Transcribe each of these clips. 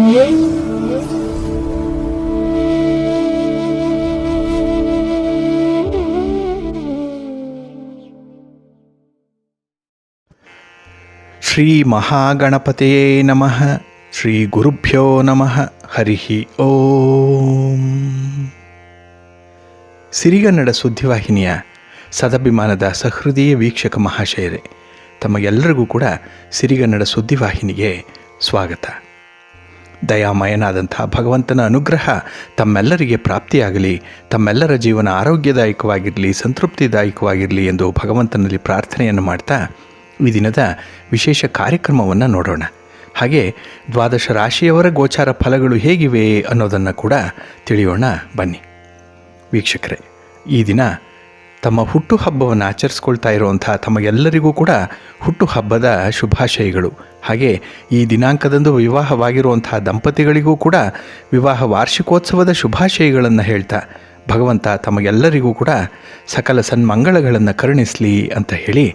ಶ್ರೀ ಮಹಾಗಣಪತಿಯೇ ನಮಃ. ಶ್ರೀ ಗುರುಭ್ಯೋ ನಮಃ. ಹರಿ ಓಂ. ಸಿರಿಗನ್ನಡ ಸುದ್ದಿವಾಹಿನಿಯ ಸದಭಿಮಾನದ ಸಹೃದಯ ವೀಕ್ಷಕ ಮಹಾಶಯರೇ, ತಮಗೆಲ್ಲರಿಗೂ ಕೂಡ ಸಿರಿಗನ್ನಡ ಸುದ್ದಿವಾಹಿನಿಗೆ ಸ್ವಾಗತ. ದಯಾಮಯನಾದಂಥ ಭಗವಂತನ ಅನುಗ್ರಹ ತಮ್ಮೆಲ್ಲರಿಗೆ ಪ್ರಾಪ್ತಿಯಾಗಲಿ, ತಮ್ಮೆಲ್ಲರ ಜೀವನ ಆರೋಗ್ಯದಾಯಕವಾಗಿರಲಿ, ಸಂತೃಪ್ತಿದಾಯಕವಾಗಿರಲಿ ಎಂದು ಭಗವಂತನಲ್ಲಿ ಪ್ರಾರ್ಥನೆಯನ್ನು ಮಾಡ್ತಾ ಈ ದಿನದ ವಿಶೇಷ ಕಾರ್ಯಕ್ರಮವನ್ನು ನೋಡೋಣ. ಹಾಗೆ ದ್ವಾದಶ ರಾಶಿಯವರ ಗೋಚಾರ ಫಲಗಳು ಹೇಗಿವೆ ಅನ್ನೋದನ್ನು ಕೂಡ ತಿಳಿಯೋಣ ಬನ್ನಿ. ವೀಕ್ಷಕರೇ, ಈ ದಿನ ತಮ್ಮ ಹುಟ್ಟುಹಬ್ಬವನ್ನು ಆಚರಿಸ್ಕೊಳ್ತಾ ಇರುವಂಥ ತಮಗೆಲ್ಲರಿಗೂ ಕೂಡ ಹುಟ್ಟುಹಬ್ಬದ ಶುಭಾಶಯಗಳು. ಹಾಗೆ ಈ ದಿನಾಂಕದಂದು ವಿವಾಹವಾಗಿರುವಂಥ ದಂಪತಿಗಳಿಗೂ ಕೂಡ ವಿವಾಹ ವಾರ್ಷಿಕೋತ್ಸವದ ಶುಭಾಶಯಗಳನ್ನು ಹೇಳ್ತಾ ಭಗವಂತ ತಮಗೆಲ್ಲರಿಗೂ ಕೂಡ ಸಕಲ ಸನ್ಮಂಗಳಗಳನ್ನು ಕರುಣಿಸಲಿ ಅಂತ ಹೇಳಿ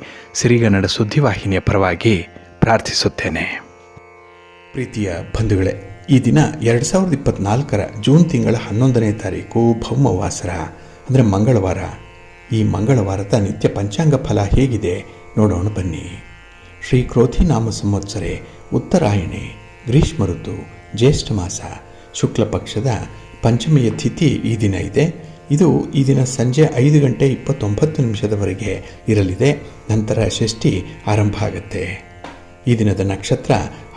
ಸಿರಿಗನ್ನಡ ಸುದ್ದಿವಾಹಿನಿಯ ಪರವಾಗಿ ಪ್ರಾರ್ಥಿಸುತ್ತೇನೆ. ಪ್ರೀತಿಯ ಬಂಧುಗಳೇ, ಈ ದಿನ 2024 ಜೂನ್ ತಿಂಗಳ 11ನೇ ತಾರೀಕು ಭೌಮವಾಸರ ಅಂದರೆ ಮಂಗಳವಾರ. ಈ ಮಂಗಳವಾರದ ನಿತ್ಯ ಪಂಚಾಂಗ ಫಲ ಹೇಗಿದೆ ನೋಡೋಣ ಬನ್ನಿ. ಶ್ರೀ ಕ್ರೋಧಿ ನಾಮ ಸಂವತ್ಸರೆ, ಉತ್ತರಾಯಣೆ, ಗ್ರೀಷ್ಮ ಋತು, ಜ್ಯೇಷ್ಠ ಮಾಸ, ಶುಕ್ಲ ಪಕ್ಷದ ಪಂಚಮಿಯ ತಿಥಿ ಈ ದಿನ ಇದೆ. ಇದು ಈ ದಿನ ಸಂಜೆ 5:29 ಇರಲಿದೆ. ನಂತರ ಷಷ್ಠಿ ಆರಂಭ ಆಗುತ್ತೆ. ಈ ದಿನದ ನಕ್ಷತ್ರ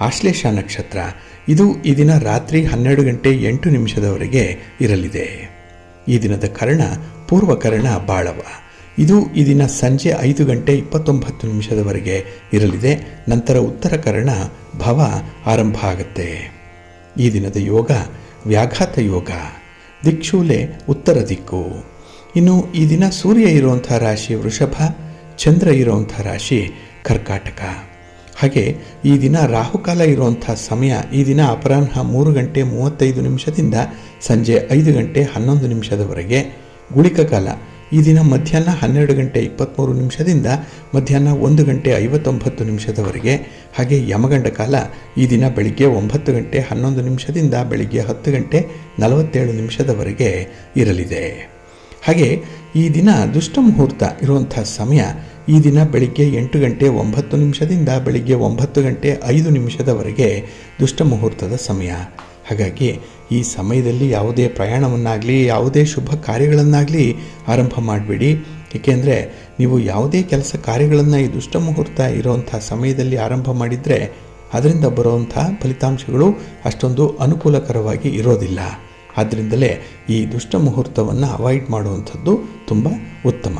ಆಶ್ಲೇಷ ನಕ್ಷತ್ರ. ಇದು ಈ ದಿನ ರಾತ್ರಿ 12:08 ಇರಲಿದೆ. ಈ ದಿನದ ಕರ್ಣ ಪೂರ್ವಕರ್ಣ ಬಾಳವ. ಇದು ಈ ದಿನ ಸಂಜೆ 5:29 ಇರಲಿದೆ. ನಂತರ ಉತ್ತರ ಕರ್ಣ ಭವ ಆರಂಭ ಆಗುತ್ತೆ. ಈ ದಿನದ ಯೋಗ ವ್ಯಾಘಾತ ಯೋಗ. ದಿಕ್ಷೂಲೆ ಉತ್ತರ ದಿಕ್ಕು. ಇನ್ನು ಈ ದಿನ ಸೂರ್ಯ ಇರುವಂಥ ರಾಶಿ ವೃಷಭ, ಚಂದ್ರ ಇರುವಂಥ ರಾಶಿ ಕರ್ಕಾಟಕ. ಹಾಗೆ ಈ ದಿನ ರಾಹುಕಾಲ ಇರುವಂಥ ಸಮಯ ಈ ದಿನ ಅಪರಾಹ್ನ 3:35 ಸಂಜೆ 5:11 ಗುಳಿಕ ಕಾಲ ಈ ದಿನ ಮಧ್ಯಾಹ್ನ 12:23 ಮಧ್ಯಾಹ್ನ 1:59 ಹಾಗೆ ಯಮಗಂಡ ಕಾಲ ಈ ದಿನ ಬೆಳಿಗ್ಗೆ 9:11 ಬೆಳಿಗ್ಗೆ 10:47 ಇರಲಿದೆ. ಹಾಗೆ ಈ ದಿನ ದುಷ್ಟ ಮುಹೂರ್ತ ಇರುವಂಥ ಸಮಯ ಈ ದಿನ ಬೆಳಿಗ್ಗೆ 8:09 ಬೆಳಿಗ್ಗೆ 9:05 ದುಷ್ಟ ಮುಹೂರ್ತದ ಸಮಯ. ಹಾಗಾಗಿ ಈ ಸಮಯದಲ್ಲಿ ಯಾವುದೇ ಪ್ರಯಾಣವನ್ನಾಗಲಿ ಯಾವುದೇ ಶುಭ ಕಾರ್ಯಗಳನ್ನಾಗಲಿ ಆರಂಭ ಮಾಡಬೇಡಿ. ಏಕೆಂದರೆ ನೀವು ಯಾವುದೇ ಕೆಲಸ ಕಾರ್ಯಗಳನ್ನು ಈ ದುಷ್ಟ ಮುಹೂರ್ತ ಇರುವಂಥ ಸಮಯದಲ್ಲಿ ಆರಂಭ ಮಾಡಿದರೆ ಅದರಿಂದ ಬರುವಂಥ ಫಲಿತಾಂಶಗಳು ಅಷ್ಟೊಂದು ಅನುಕೂಲಕರವಾಗಿ ಇರೋದಿಲ್ಲ. ಆದ್ದರಿಂದಲೇ ಈ ದುಷ್ಟ ಮುಹೂರ್ತವನ್ನು ಅವಾಯ್ಡ್ ಮಾಡುವಂಥದ್ದು ತುಂಬ ಉತ್ತಮ.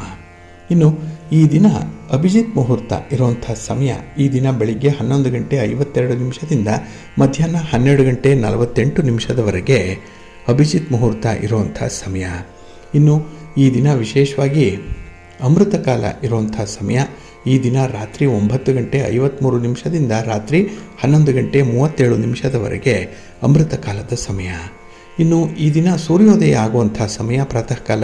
ಇನ್ನು ಈ ದಿನ ಅಭಿಜಿತ್ ಮುಹೂರ್ತ ಇರುವಂಥ ಸಮಯ ಈ ದಿನ ಬೆಳಿಗ್ಗೆ 11:52 ಮಧ್ಯಾಹ್ನ 12:48 ಅಭಿಜಿತ್ ಮುಹೂರ್ತ ಇರುವಂಥ ಸಮಯ. ಇನ್ನು ಈ ದಿನ ವಿಶೇಷವಾಗಿ ಅಮೃತ ಕಾಲ ಇರುವಂಥ ಸಮಯ ಈ ದಿನ ರಾತ್ರಿ 9:53 ರಾತ್ರಿ 11:37 ಅಮೃತ ಕಾಲದ ಸಮಯ. ಇನ್ನು ಈ ದಿನ ಸೂರ್ಯೋದಯ ಆಗುವಂಥ ಸಮಯ ಪ್ರಾತಃ ಕಾಲ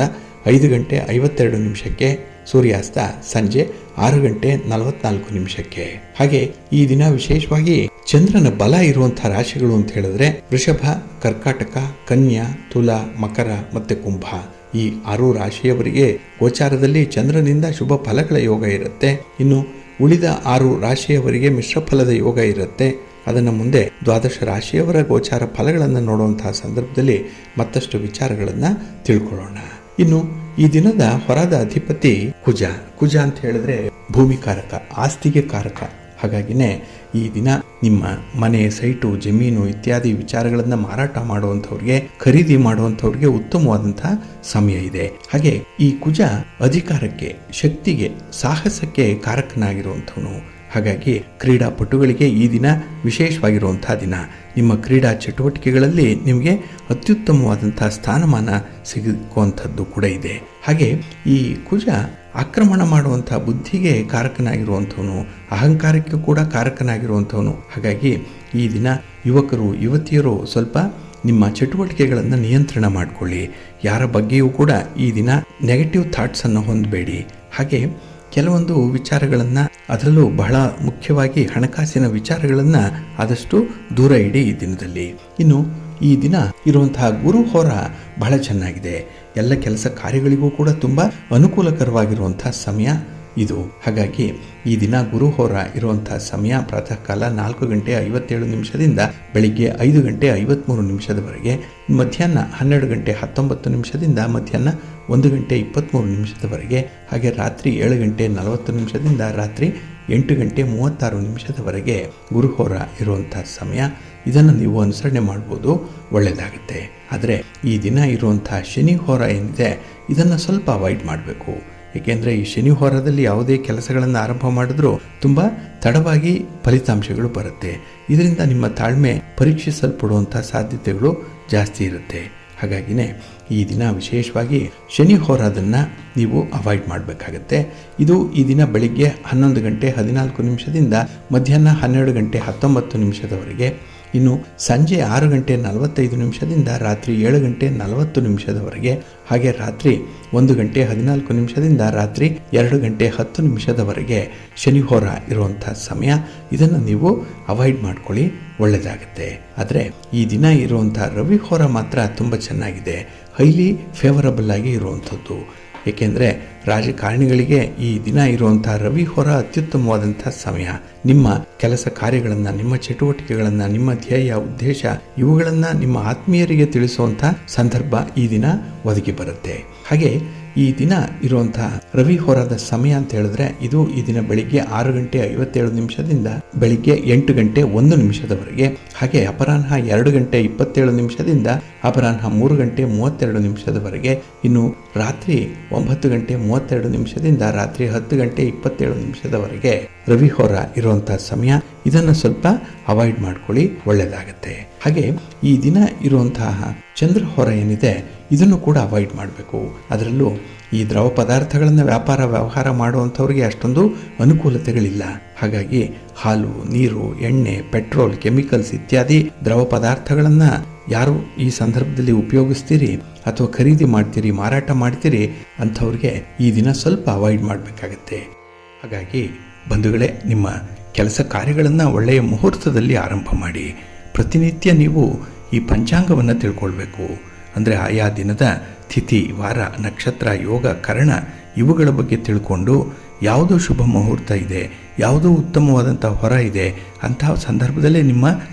5:52 ಸೂರ್ಯಾಸ್ತ ಸಂಜೆ 6:44. ಹಾಗೆ ಈ ದಿನ ವಿಶೇಷವಾಗಿ ಚಂದ್ರನ ಬಲ ಇರುವಂಥ ರಾಶಿಗಳು ಅಂತ ಹೇಳಿದ್ರೆ ವೃಷಭ, ಕರ್ಕಾಟಕ, ಕನ್ಯಾ, ತುಲಾ, ಮಕರ ಮತ್ತು ಕುಂಭ. ಈ 6 ರಾಶಿಯವರಿಗೆ ಗೋಚಾರದಲ್ಲಿ ಚಂದ್ರನಿಂದ ಶುಭ ಫಲಗಳ ಯೋಗ ಇರುತ್ತೆ. ಇನ್ನು ಉಳಿದ 6 ರಾಶಿಯವರಿಗೆ ಮಿಶ್ರ ಫಲದ ಯೋಗ ಇರುತ್ತೆ. ಅದನ್ನು ಮುಂದೆ ದ್ವಾದಶ ರಾಶಿಯವರ ಗೋಚಾರ ಫಲಗಳನ್ನು ನೋಡುವಂತಹ ಸಂದರ್ಭದಲ್ಲಿ ಮತ್ತಷ್ಟು ವಿಚಾರಗಳನ್ನು ತಿಳ್ಕೊಳ್ಳೋಣ. ಇನ್ನು ಈ ದಿನದ ಹೊರದ ಅಧಿಪತಿ ಕುಜ. ಕುಜ ಅಂತ ಹೇಳಿದ್ರೆ ಭೂಮಿಕಾರಕ, ಆಸ್ತಿಗೆ ಕಾರಕ. ಹಾಗಾಗಿನೇ ಈ ದಿನ ನಿಮ್ಮ ಮನೆ, ಸೈಟು, ಜಮೀನು ಇತ್ಯಾದಿ ವಿಚಾರಗಳನ್ನು ಮಾರಾಟ ಮಾಡುವಂಥವ್ರಿಗೆ, ಖರೀದಿ ಮಾಡುವಂಥವ್ರಿಗೆ ಉತ್ತಮವಾದಂಥ ಸಮಯ ಇದೆ. ಹಾಗೆ ಈ ಕುಜ ಅಧಿಕಾರಕ್ಕೆ, ಶಕ್ತಿಗೆ, ಸಾಹಸಕ್ಕೆ ಕಾರಕನಾಗಿರುವಂಥವನು. ಹಾಗಾಗಿ ಕ್ರೀಡಾಪಟುಗಳಿಗೆ ಈ ದಿನ ವಿಶೇಷವಾಗಿರುವಂಥ ದಿನ. ನಿಮ್ಮ ಕ್ರೀಡಾ ಚಟುವಟಿಕೆಗಳಲ್ಲಿ ನಿಮಗೆ ಅತ್ಯುತ್ತಮವಾದಂಥ ಸ್ಥಾನಮಾನ ಸಿಗುವಂಥದ್ದು ಕೂಡ ಇದೆ. ಹಾಗೆ ಈ ಕುಜ ಆಕ್ರಮಣ ಮಾಡುವಂಥ ಬುದ್ಧಿಗೆ ಕಾರಕನಾಗಿರುವಂಥವನು, ಅಹಂಕಾರಕ್ಕೆ ಕೂಡ ಕಾರಕನಾಗಿರುವಂಥವನು. ಹಾಗಾಗಿ ಈ ದಿನ ಯುವಕರು, ಯುವತಿಯರು ಸ್ವಲ್ಪ ನಿಮ್ಮ ಚಟುವಟಿಕೆಗಳನ್ನು ನಿಯಂತ್ರಣ ಮಾಡಿಕೊಳ್ಳಿ. ಯಾರ ಬಗ್ಗೆಯೂ ಕೂಡ ಈ ದಿನ ನೆಗೆಟಿವ್ ಥಾಟ್ಸನ್ನು ಹೊಂದಬೇಡಿ. ಹಾಗೆ ಕೆಲವೊಂದು ವಿಚಾರಗಳನ್ನು ಅದರಲ್ಲೂ ಬಹಳ ಮುಖ್ಯವಾಗಿ ಹಣಕಾಸಿನ ವಿಚಾರಗಳನ್ನು ಆದಷ್ಟು ದೂರ ಇಡಿ ಈ ದಿನದಲ್ಲಿ. ಇನ್ನು ಈ ದಿನ ಇರುವಂತಹ ಗುರು ಹೋರ ಬಹಳ ಚೆನ್ನಾಗಿದೆ. ಎಲ್ಲ ಕೆಲಸ ಕಾರ್ಯಗಳಿಗೂ ಕೂಡ ತುಂಬ ಅನುಕೂಲಕರವಾಗಿರುವಂತಹ ಸಮಯ ಇದು. ಹಾಗಾಗಿ ಈ ದಿನ ಗುರು ಹೋರ ಇರುವಂತಹ ಸಮಯ ಪ್ರಾತಃ ಕಾಲ 4:57 ಬೆಳಿಗ್ಗೆ 5:53 ಮಧ್ಯಾಹ್ನ 12:19 ಮಧ್ಯಾಹ್ನ 1:23 ಹಾಗೆ ರಾತ್ರಿ 7:40 ರಾತ್ರಿ 8:36 ಗುರುಹೋರ ಇರುವಂತಹ ಸಮಯ. ಇದನ್ನು ನೀವು ಅನುಸರಣೆ ಮಾಡ್ಬೋದು, ಒಳ್ಳೆಯದಾಗುತ್ತೆ. ಆದರೆ ಈ ದಿನ ಇರುವಂತಹ ಶನಿ ಹೋರ ಏನಿದೆ ಇದನ್ನು ಸ್ವಲ್ಪ ಅವಾಯ್ಡ್ ಮಾಡಬೇಕು. ಏಕೆಂದರೆ ಈ ಶನಿ ಹೋರದಲ್ಲಿ ಯಾವುದೇ ಕೆಲಸಗಳನ್ನು ಆರಂಭ ಮಾಡಿದ್ರೂ ತುಂಬ ತಡವಾಗಿ ಫಲಿತಾಂಶಗಳು ಬರುತ್ತೆ. ಇದರಿಂದ ನಿಮ್ಮ ತಾಳ್ಮೆ ಪರೀಕ್ಷಿಸಲ್ಪಡುವಂಥ ಸಾಧ್ಯತೆಗಳು ಜಾಸ್ತಿ ಇರುತ್ತೆ. ಹಾಗಾಗಿನೇ ಈ ದಿನ ವಿಶೇಷವಾಗಿ ಶನಿ ಹೋರಾದನ್ನು ನೀವು ಅವಾಯ್ಡ್ ಮಾಡಬೇಕಾಗತ್ತೆ. ಇದು ಈ ದಿನ ಬೆಳಿಗ್ಗೆ 11:14 ಮಧ್ಯಾಹ್ನ 12:19 ಇನ್ನು ಸಂಜೆ 6:45 ರಾತ್ರಿ 7:40 ಹಾಗೆ ರಾತ್ರಿ 1:14 ರಾತ್ರಿ 2:10 ಶನಿ ಹೋರ ಇರುವಂಥ ಸಮಯ. ಇದನ್ನು ನೀವು ಅವಾಯ್ಡ್ ಮಾಡ್ಕೊಳ್ಳಿ, ಒಳ್ಳೆಯದಾಗುತ್ತೆ. ಆದರೆ ಈ ದಿನ ಇರುವಂಥ ರವಿ ಹೋರ ಮಾತ್ರ ತುಂಬ ಚೆನ್ನಾಗಿದೆ, ಹೈಲಿ ಫೇವರಬಲ್ ಆಗಿ ಇರುವಂಥದ್ದು. ಏಕೆಂದರೆ ರಾಜಕಾರಣಿಗಳಿಗೆ ಈ ದಿನ ಇರುವಂಥ ರವಿ ಹೋರ ಅತ್ಯುತ್ತಮವಾದಂಥ ಸಮಯ. ನಿಮ್ಮ ಕೆಲಸ ಕಾರ್ಯಗಳನ್ನು, ನಿಮ್ಮ ಚಟುವಟಿಕೆಗಳನ್ನು, ನಿಮ್ಮ ಧ್ಯೇಯ ಉದ್ದೇಶ ಇವುಗಳನ್ನು ನಿಮ್ಮ ಆತ್ಮೀಯರಿಗೆ ತಿಳಿಸುವಂಥ ಸಂದರ್ಭ ಈ ದಿನ ಒದಗಿ ಬರುತ್ತೆ. ಹಾಗೆ ಈ ದಿನ ಇರುವಂಥ ರವಿ ಹೋರಾದ ಸಮಯ ಅಂತ ಹೇಳಿದ್ರೆ ಇದು ಈ ದಿನ ಬೆಳಿಗ್ಗೆ 6:57 ಬೆಳಿಗ್ಗೆ 8:01 ಹಾಗೆ ಅಪರಾಹ್ನ 2:27 ಅಪರಾಹ್ನ 3:32 ಇನ್ನು ರಾತ್ರಿ 9:32 ರಾತ್ರಿ 10:27 ರವಿ ಹೋರ ಇರುವಂಥ ಸಮಯ. ಇದನ್ನು ಸ್ವಲ್ಪ ಅವಾಯ್ಡ್ ಮಾಡ್ಕೊಳ್ಳಿ, ಒಳ್ಳೆಯದಾಗತ್ತೆ. ಹಾಗೆ ಈ ದಿನ ಇರುವಂತಹ ಚಂದ್ರ ಹೋರ ಏನಿದೆ ಇದನ್ನು ಕೂಡ ಅವಾಯ್ಡ್ ಮಾಡಬೇಕು. ಅದರಲ್ಲೂ ಈ ದ್ರವ ಪದಾರ್ಥಗಳನ್ನು ವ್ಯವಹಾರ ಮಾಡುವಂಥವ್ರಿಗೆ ಅಷ್ಟೊಂದು ಅನುಕೂಲತೆಗಳಿಲ್ಲ. ಹಾಗಾಗಿ ಹಾಲು, ನೀರು, ಎಣ್ಣೆ, ಪೆಟ್ರೋಲ್, ಕೆಮಿಕಲ್ಸ್ ಇತ್ಯಾದಿ ದ್ರವ ಪದಾರ್ಥಗಳನ್ನು ಯಾರು ಈ ಸಂದರ್ಭದಲ್ಲಿ ಉಪಯೋಗಿಸ್ತೀರಿ ಅಥವಾ ಖರೀದಿ ಮಾಡ್ತೀರಿ, ಮಾರಾಟ ಮಾಡ್ತೀರಿ ಅಂಥವ್ರಿಗೆ ಈ ದಿನ ಸ್ವಲ್ಪ ಅವಾಯ್ಡ್ ಮಾಡಬೇಕಾಗತ್ತೆ. ಹಾಗಾಗಿ ಬಂಧುಗಳೇ, ನಿಮ್ಮ ಕೆಲಸ ಕಾರ್ಯಗಳನ್ನು ಒಳ್ಳೆಯ ಮುಹೂರ್ತದಲ್ಲಿ ಆರಂಭ ಮಾಡಿ. ಪ್ರತಿನಿತ್ಯ ನೀವು ಈ ಪಂಚಾಂಗವನ್ನು ತಿಳ್ಕೊಳ್ಬೇಕು. ಅಂದರೆ ಆಯಾ ದಿನದ ತಿಥಿ, ವಾರ, ನಕ್ಷತ್ರ, ಯೋಗ, ಕರ್ಣ ಇವುಗಳ ಬಗ್ಗೆ ತಿಳ್ಕೊಂಡು ಯಾವುದೋ ಶುಭ ಮುಹೂರ್ತ ಇದೆ, ಯಾವುದೋ ಉತ್ತಮವಾದಂಥ ಹೊರ ಇದೆ ಅಂತಹ ಸಂದರ್ಭದಲ್ಲೇ ನಿಮ್ಮ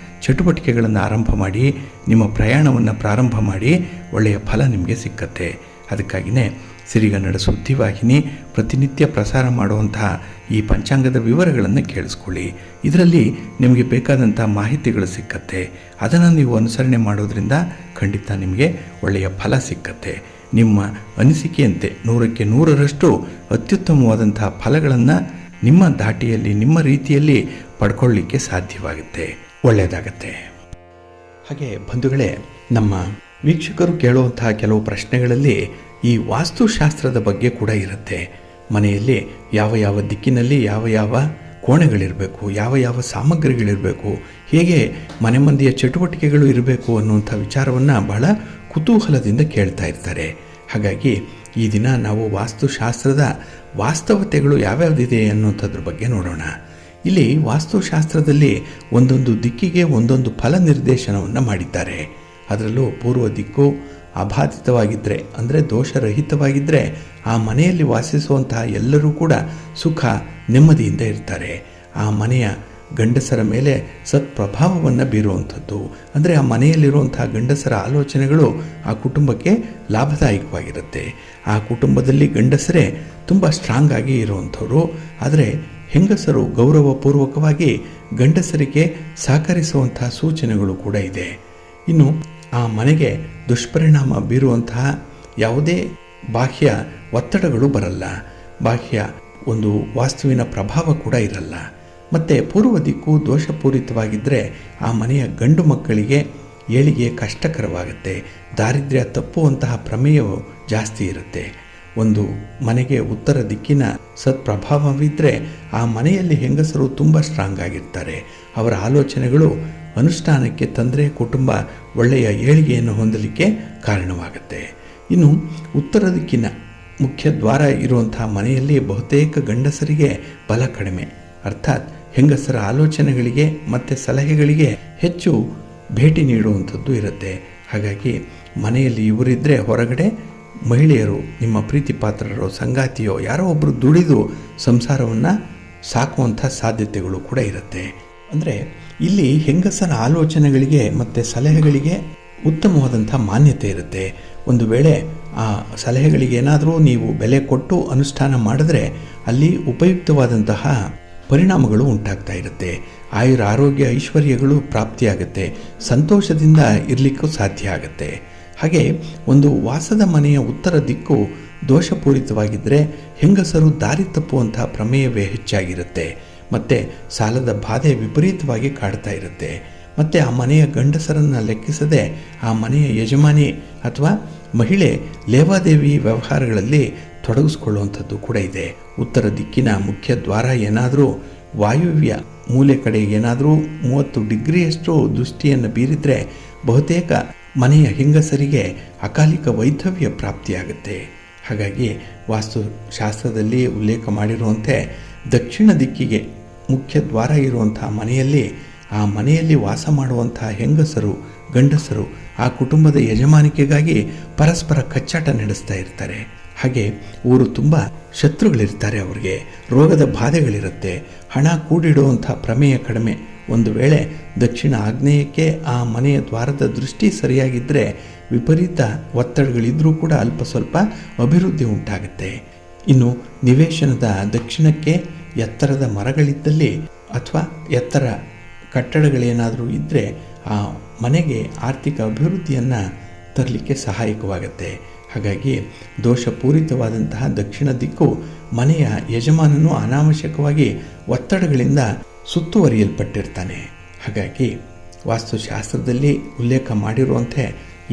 ಚಟುವಟಿಕೆಗಳನ್ನು ಆರಂಭ ಮಾಡಿ, ನಿಮ್ಮ ಪ್ರಯಾಣವನ್ನು ಪ್ರಾರಂಭ ಮಾಡಿ, ಒಳ್ಳೆಯ ಫಲ ನಿಮಗೆ ಸಿಕ್ಕತ್ತೆ. ಅದಕ್ಕಾಗಿಯೇ ಸಿರಿಗನ್ನಡ ಸುದ್ದಿವಾಹಿನಿ ಪ್ರತಿನಿತ್ಯ ಪ್ರಸಾರ ಮಾಡುವಂತಹ ಈ ಪಂಚಾಂಗದ ವಿವರಗಳನ್ನು ಕೇಳಿಸ್ಕೊಳ್ಳಿ. ಇದರಲ್ಲಿ ನಿಮಗೆ ಬೇಕಾದಂಥ ಮಾಹಿತಿಗಳು ಸಿಕ್ಕತ್ತೆ. ಅದನ್ನು ನೀವು ಅನುಸರಣೆ ಮಾಡೋದ್ರಿಂದ ಖಂಡಿತ ನಿಮಗೆ ಒಳ್ಳೆಯ ಫಲ ಸಿಕ್ಕತ್ತೆ. ನಿಮ್ಮ ಅನಿಸಿಕೆಯಂತೆ 100ಕ್ಕೆ 100ರಷ್ಟು ಅತ್ಯುತ್ತಮವಾದಂತಹ ಫಲಗಳನ್ನು ನಿಮ್ಮ ದಾಟಿಯಲ್ಲಿ, ನಿಮ್ಮ ರೀತಿಯಲ್ಲಿ ಪಡ್ಕೊಳ್ಳಿಕ್ಕೆ ಸಾಧ್ಯವಾಗುತ್ತೆ, ಒಳ್ಳೆಯದಾಗತ್ತೆ. ಹಾಗೆ ಬಂಧುಗಳೇ, ನಮ್ಮ ವೀಕ್ಷಕರು ಕೇಳುವಂತಹ ಕೆಲವು ಪ್ರಶ್ನೆಗಳಲ್ಲಿ ಈ ವಾಸ್ತುಶಾಸ್ತ್ರದ ಬಗ್ಗೆ ಕೂಡ ಇರುತ್ತೆ. ಮನೆಯಲ್ಲಿ ಯಾವ ಯಾವ ದಿಕ್ಕಿನಲ್ಲಿ ಯಾವ ಯಾವ ಕೋಣೆಗಳಿರಬೇಕು, ಯಾವ ಯಾವ ಸಾಮಗ್ರಿಗಳಿರಬೇಕು, ಹೇಗೆ ಮನೆ ಮಂದಿಯ ಚಟುವಟಿಕೆಗಳು ಇರಬೇಕು ಅನ್ನುವಂಥ ವಿಚಾರವನ್ನು ಬಹಳ ಕುತೂಹಲದಿಂದ ಕೇಳ್ತಾ ಇರ್ತಾರೆ. ಹಾಗಾಗಿ ಈ ದಿನ ನಾವು ವಾಸ್ತುಶಾಸ್ತ್ರದ ವಾಸ್ತವತೆಗಳು ಯಾವ್ಯಾವುದಿದೆ ಅನ್ನುವಂಥದ್ರ ಬಗ್ಗೆ ನೋಡೋಣ. ಇಲ್ಲಿ ವಾಸ್ತುಶಾಸ್ತ್ರದಲ್ಲಿ ಒಂದೊಂದು ದಿಕ್ಕಿಗೆ ಒಂದೊಂದು ಫಲ ನಿರ್ದೇಶನವನ್ನು ಮಾಡಿದ್ದಾರೆ. ಅದರಲ್ಲೂ ಪೂರ್ವ ದಿಕ್ಕು ಅಬಾಧಿತವಾಗಿದ್ದರೆ, ಅಂದರೆ ದೋಷರಹಿತವಾಗಿದ್ದರೆ ಆ ಮನೆಯಲ್ಲಿ ವಾಸಿಸುವಂತಹ ಎಲ್ಲರೂ ಕೂಡ ಸುಖ ನೆಮ್ಮದಿಯಿಂದ ಇರ್ತಾರೆ. ಆ ಮನೆಯ ಗಂಡಸರ ಮೇಲೆ ಸತ್ಪ್ರಭಾವವನ್ನು ಬೀರುವಂಥದ್ದು, ಅಂದರೆ ಆ ಮನೆಯಲ್ಲಿರುವಂತಹ ಗಂಡಸರ ಆಲೋಚನೆಗಳು ಆ ಕುಟುಂಬಕ್ಕೆ ಲಾಭದಾಯಕವಾಗಿರುತ್ತೆ. ಆ ಕುಟುಂಬದಲ್ಲಿ ಗಂಡಸರೇ ತುಂಬ ಸ್ಟ್ರಾಂಗ್ ಆಗಿ ಇರುವಂಥವ್ರು. ಆದರೆ ಹೆಂಗಸರು ಗೌರವಪೂರ್ವಕವಾಗಿ ಗಂಡಸರಿಗೆ ಸಹಕರಿಸುವಂತಹ ಸೂಚನೆಗಳು ಕೂಡ ಇದೆ. ಇನ್ನು ಆ ಮನೆಗೆ ದುಷ್ಪರಿಣಾಮ ಬೀರುವಂತಹ ಯಾವುದೇ ಬಾಹ್ಯ ಒತ್ತಡಗಳು ಬರಲ್ಲ, ಬಾಹ್ಯ ಒಂದು ವಾಸ್ತುವಿನ ಪ್ರಭಾವ ಕೂಡ ಇರಲ್ಲ. ಮತ್ತು ಪೂರ್ವ ದಿಕ್ಕು ದೋಷಪೂರಿತವಾಗಿದ್ದರೆ ಆ ಮನೆಯ ಗಂಡು ಮಕ್ಕಳಿಗೆ ಏಳಿಗೆ ಕಷ್ಟಕರವಾಗುತ್ತೆ, ದಾರಿದ್ರ್ಯ ತಪ್ಪುವಂತಹ ಪ್ರಮೇಯವು ಜಾಸ್ತಿ ಇರುತ್ತೆ. ಒಂದು ಮನೆಗೆ ಉತ್ತರ ದಿಕ್ಕಿನ ಸತ್ಪ್ರಭಾವವಿದ್ದರೆ ಆ ಮನೆಯಲ್ಲಿ ಹೆಂಗಸರು ತುಂಬ ಸ್ಟ್ರಾಂಗ್ ಆಗಿರ್ತಾರೆ. ಅವರ ಆಲೋಚನೆಗಳು ಅನುಷ್ಠಾನಕ್ಕೆ ತಂದರೆ ಕುಟುಂಬ ಒಳ್ಳೆಯ ಏಳಿಗೆಯನ್ನು ಹೊಂದಲಿಕ್ಕೆ ಕಾರಣವಾಗುತ್ತೆ. ಇನ್ನು ಉತ್ತರ ದಿಕ್ಕಿನ ಮುಖ್ಯ ದ್ವಾರ ಇರುವಂತಹ ಮನೆಯಲ್ಲಿ ಬಹುತೇಕ ಗಂಡಸರಿಗೆ ಬಲ ಕಡಿಮೆ, ಅರ್ಥಾತ್ ಹೆಂಗಸರ ಆಲೋಚನೆಗಳಿಗೆ ಮತ್ತು ಸಲಹೆಗಳಿಗೆ ಹೆಚ್ಚು ಭೇಟಿ ನೀಡುವಂಥದ್ದು ಇರುತ್ತೆ. ಹಾಗಾಗಿ ಮನೆಯಲ್ಲಿ ಇವರಿದ್ದರೆ ಹೊರಗಡೆ ಮಹಿಳೆಯರು, ನಿಮ್ಮ ಪ್ರೀತಿ ಪಾತ್ರರೋ ಸಂಗಾತಿಯೋ ಯಾರೋ ಒಬ್ಬರು ದುಡಿದು ಸಂಸಾರವನ್ನು ಸಾಕುವಂಥ ಸಾಧ್ಯತೆಗಳು ಕೂಡ ಇರುತ್ತೆ. ಅಂದರೆ ಇಲ್ಲಿ ಹೆಂಗಸರ ಆಲೋಚನೆಗಳಿಗೆ ಮತ್ತು ಸಲಹೆಗಳಿಗೆ ಉತ್ತಮವಾದಂಥ ಮಾನ್ಯತೆ ಇರುತ್ತೆ. ಒಂದು ವೇಳೆ ಆ ಸಲಹೆಗಳಿಗೆ ಏನಾದರೂ ನೀವು ಬೆಲೆ ಕೊಟ್ಟು ಅನುಷ್ಠಾನ ಮಾಡಿದ್ರೆ ಅಲ್ಲಿ ಉಪಯುಕ್ತವಾದಂತಹ ಪರಿಣಾಮಗಳು ಉಂಟಾಗ್ತಾ ಇರುತ್ತೆ. ಆರೋಗ್ಯ ಐಶ್ವರ್ಯಗಳು ಪ್ರಾಪ್ತಿಯಾಗುತ್ತೆ, ಸಂತೋಷದಿಂದ ಇರಲಿಕ್ಕೂ ಸಾಧ್ಯ ಆಗುತ್ತೆ. ಹಾಗೆ ಒಂದು ವಾಸದ ಮನೆಯ ಉತ್ತರ ದಿಕ್ಕು ದೋಷಪೂರಿತವಾಗಿದ್ದರೆ ಹೆಂಗಸರು ದಾರಿ ತಪ್ಪುವಂತಹ ಪ್ರಮೇಯವೇ ಹೆಚ್ಚಾಗಿರುತ್ತೆ. ಮತ್ತು ಸಾಲದ ಬಾಧೆ ವಿಪರೀತವಾಗಿ ಕಾಡ್ತಾ ಇರುತ್ತೆ. ಮತ್ತು ಆ ಮನೆಯ ಗಂಡಸರನ್ನು ಲೆಕ್ಕಿಸದೆ ಆ ಮನೆಯ ಯಜಮಾನಿ ಅಥವಾ ಮಹಿಳೆ ಲೇವಾದೇವಿ ವ್ಯವಹಾರಗಳಲ್ಲಿ ತೊಡಗಿಸ್ಕೊಳ್ಳುವಂಥದ್ದು ಕೂಡ ಇದೆ. ಉತ್ತರ ದಿಕ್ಕಿನ ಮುಖ್ಯ ದ್ವಾರ ಏನಾದರೂ ವಾಯುವ್ಯ ಮೂಲೆ ಕಡೆ ಏನಾದರೂ 30 ಡಿಗ್ರಿಯಷ್ಟು ದೃಷ್ಟಿಯನ್ನು ಬೀರಿದರೆ ಬಹುತೇಕ ಮನೆಯ ಹೆಂಗಸರಿಗೆ ಅಕಾಲಿಕ ವೈಧವ್ಯ ಪ್ರಾಪ್ತಿಯಾಗುತ್ತೆ. ಹಾಗಾಗಿ ವಾಸ್ತುಶಾಸ್ತ್ರದಲ್ಲಿ ಉಲ್ಲೇಖ ಮಾಡಿರುವಂತೆ ದಕ್ಷಿಣ ದಿಕ್ಕಿಗೆ ಮುಖ್ಯ ದ್ವಾರ ಇರುವಂಥ ಮನೆಯಲ್ಲಿ ಆ ಮನೆಯಲ್ಲಿ ವಾಸ ಮಾಡುವಂಥ ಹೆಂಗಸರು ಗಂಡಸರು ಆ ಕುಟುಂಬದ ಯಜಮಾನಿಕೆಗಾಗಿ ಪರಸ್ಪರ ಕಚ್ಚಾಟ ನಡೆಸ್ತಾ ಇರ್ತಾರೆ. ಹಾಗೆ ಊರು ತುಂಬ ಶತ್ರುಗಳಿರ್ತಾರೆ, ಅವ್ರಿಗೆ ರೋಗದ ಬಾಧೆಗಳಿರುತ್ತೆ, ಹಣ ಕೂಡಿಡುವಂಥ ಪ್ರಮೇಯ ಕಡಿಮೆ. ಒಂದು ವೇಳೆ ದಕ್ಷಿಣ ಆಗ್ನೇಯಕ್ಕೆ ಆ ಮನೆಯ ದ್ವಾರದ ದೃಷ್ಟಿ ಸರಿಯಾಗಿದ್ದರೆ ವಿಪರೀತ ಒತ್ತಡಗಳಿದ್ರೂ ಕೂಡ ಅಲ್ಪ ಸ್ವಲ್ಪ ಅಭಿವೃದ್ಧಿ ಉಂಟಾಗುತ್ತೆ. ಇನ್ನು ನಿವೇಶನದ ದಕ್ಷಿಣಕ್ಕೆ ಎತ್ತರದ ಮರಗಳಿದ್ದಲ್ಲಿ ಅಥವಾ ಎತ್ತರ ಕಟ್ಟಡಗಳೇನಾದರೂ ಇದ್ದರೆ ಆ ಮನೆಗೆ ಆರ್ಥಿಕ ಅಭಿವೃದ್ಧಿಯನ್ನು ತರಲಿಕ್ಕೆ ಸಹಾಯಕವಾಗುತ್ತೆ. ಹಾಗಾಗಿ ದೋಷಪೂರಿತವಾದಂತಹ ದಕ್ಷಿಣ ದಿಕ್ಕು ಮನೆಯ ಯಜಮಾನನು ಅನಾವಶ್ಯಕವಾಗಿ ಒತ್ತಡಗಳಿಂದ ಸುತ್ತುವರಿಯಲ್ಪಟ್ಟಿರ್ತಾನೆ. ಹಾಗಾಗಿ ವಾಸ್ತುಶಾಸ್ತ್ರದಲ್ಲಿ ಉಲ್ಲೇಖ ಮಾಡಿರುವಂತೆ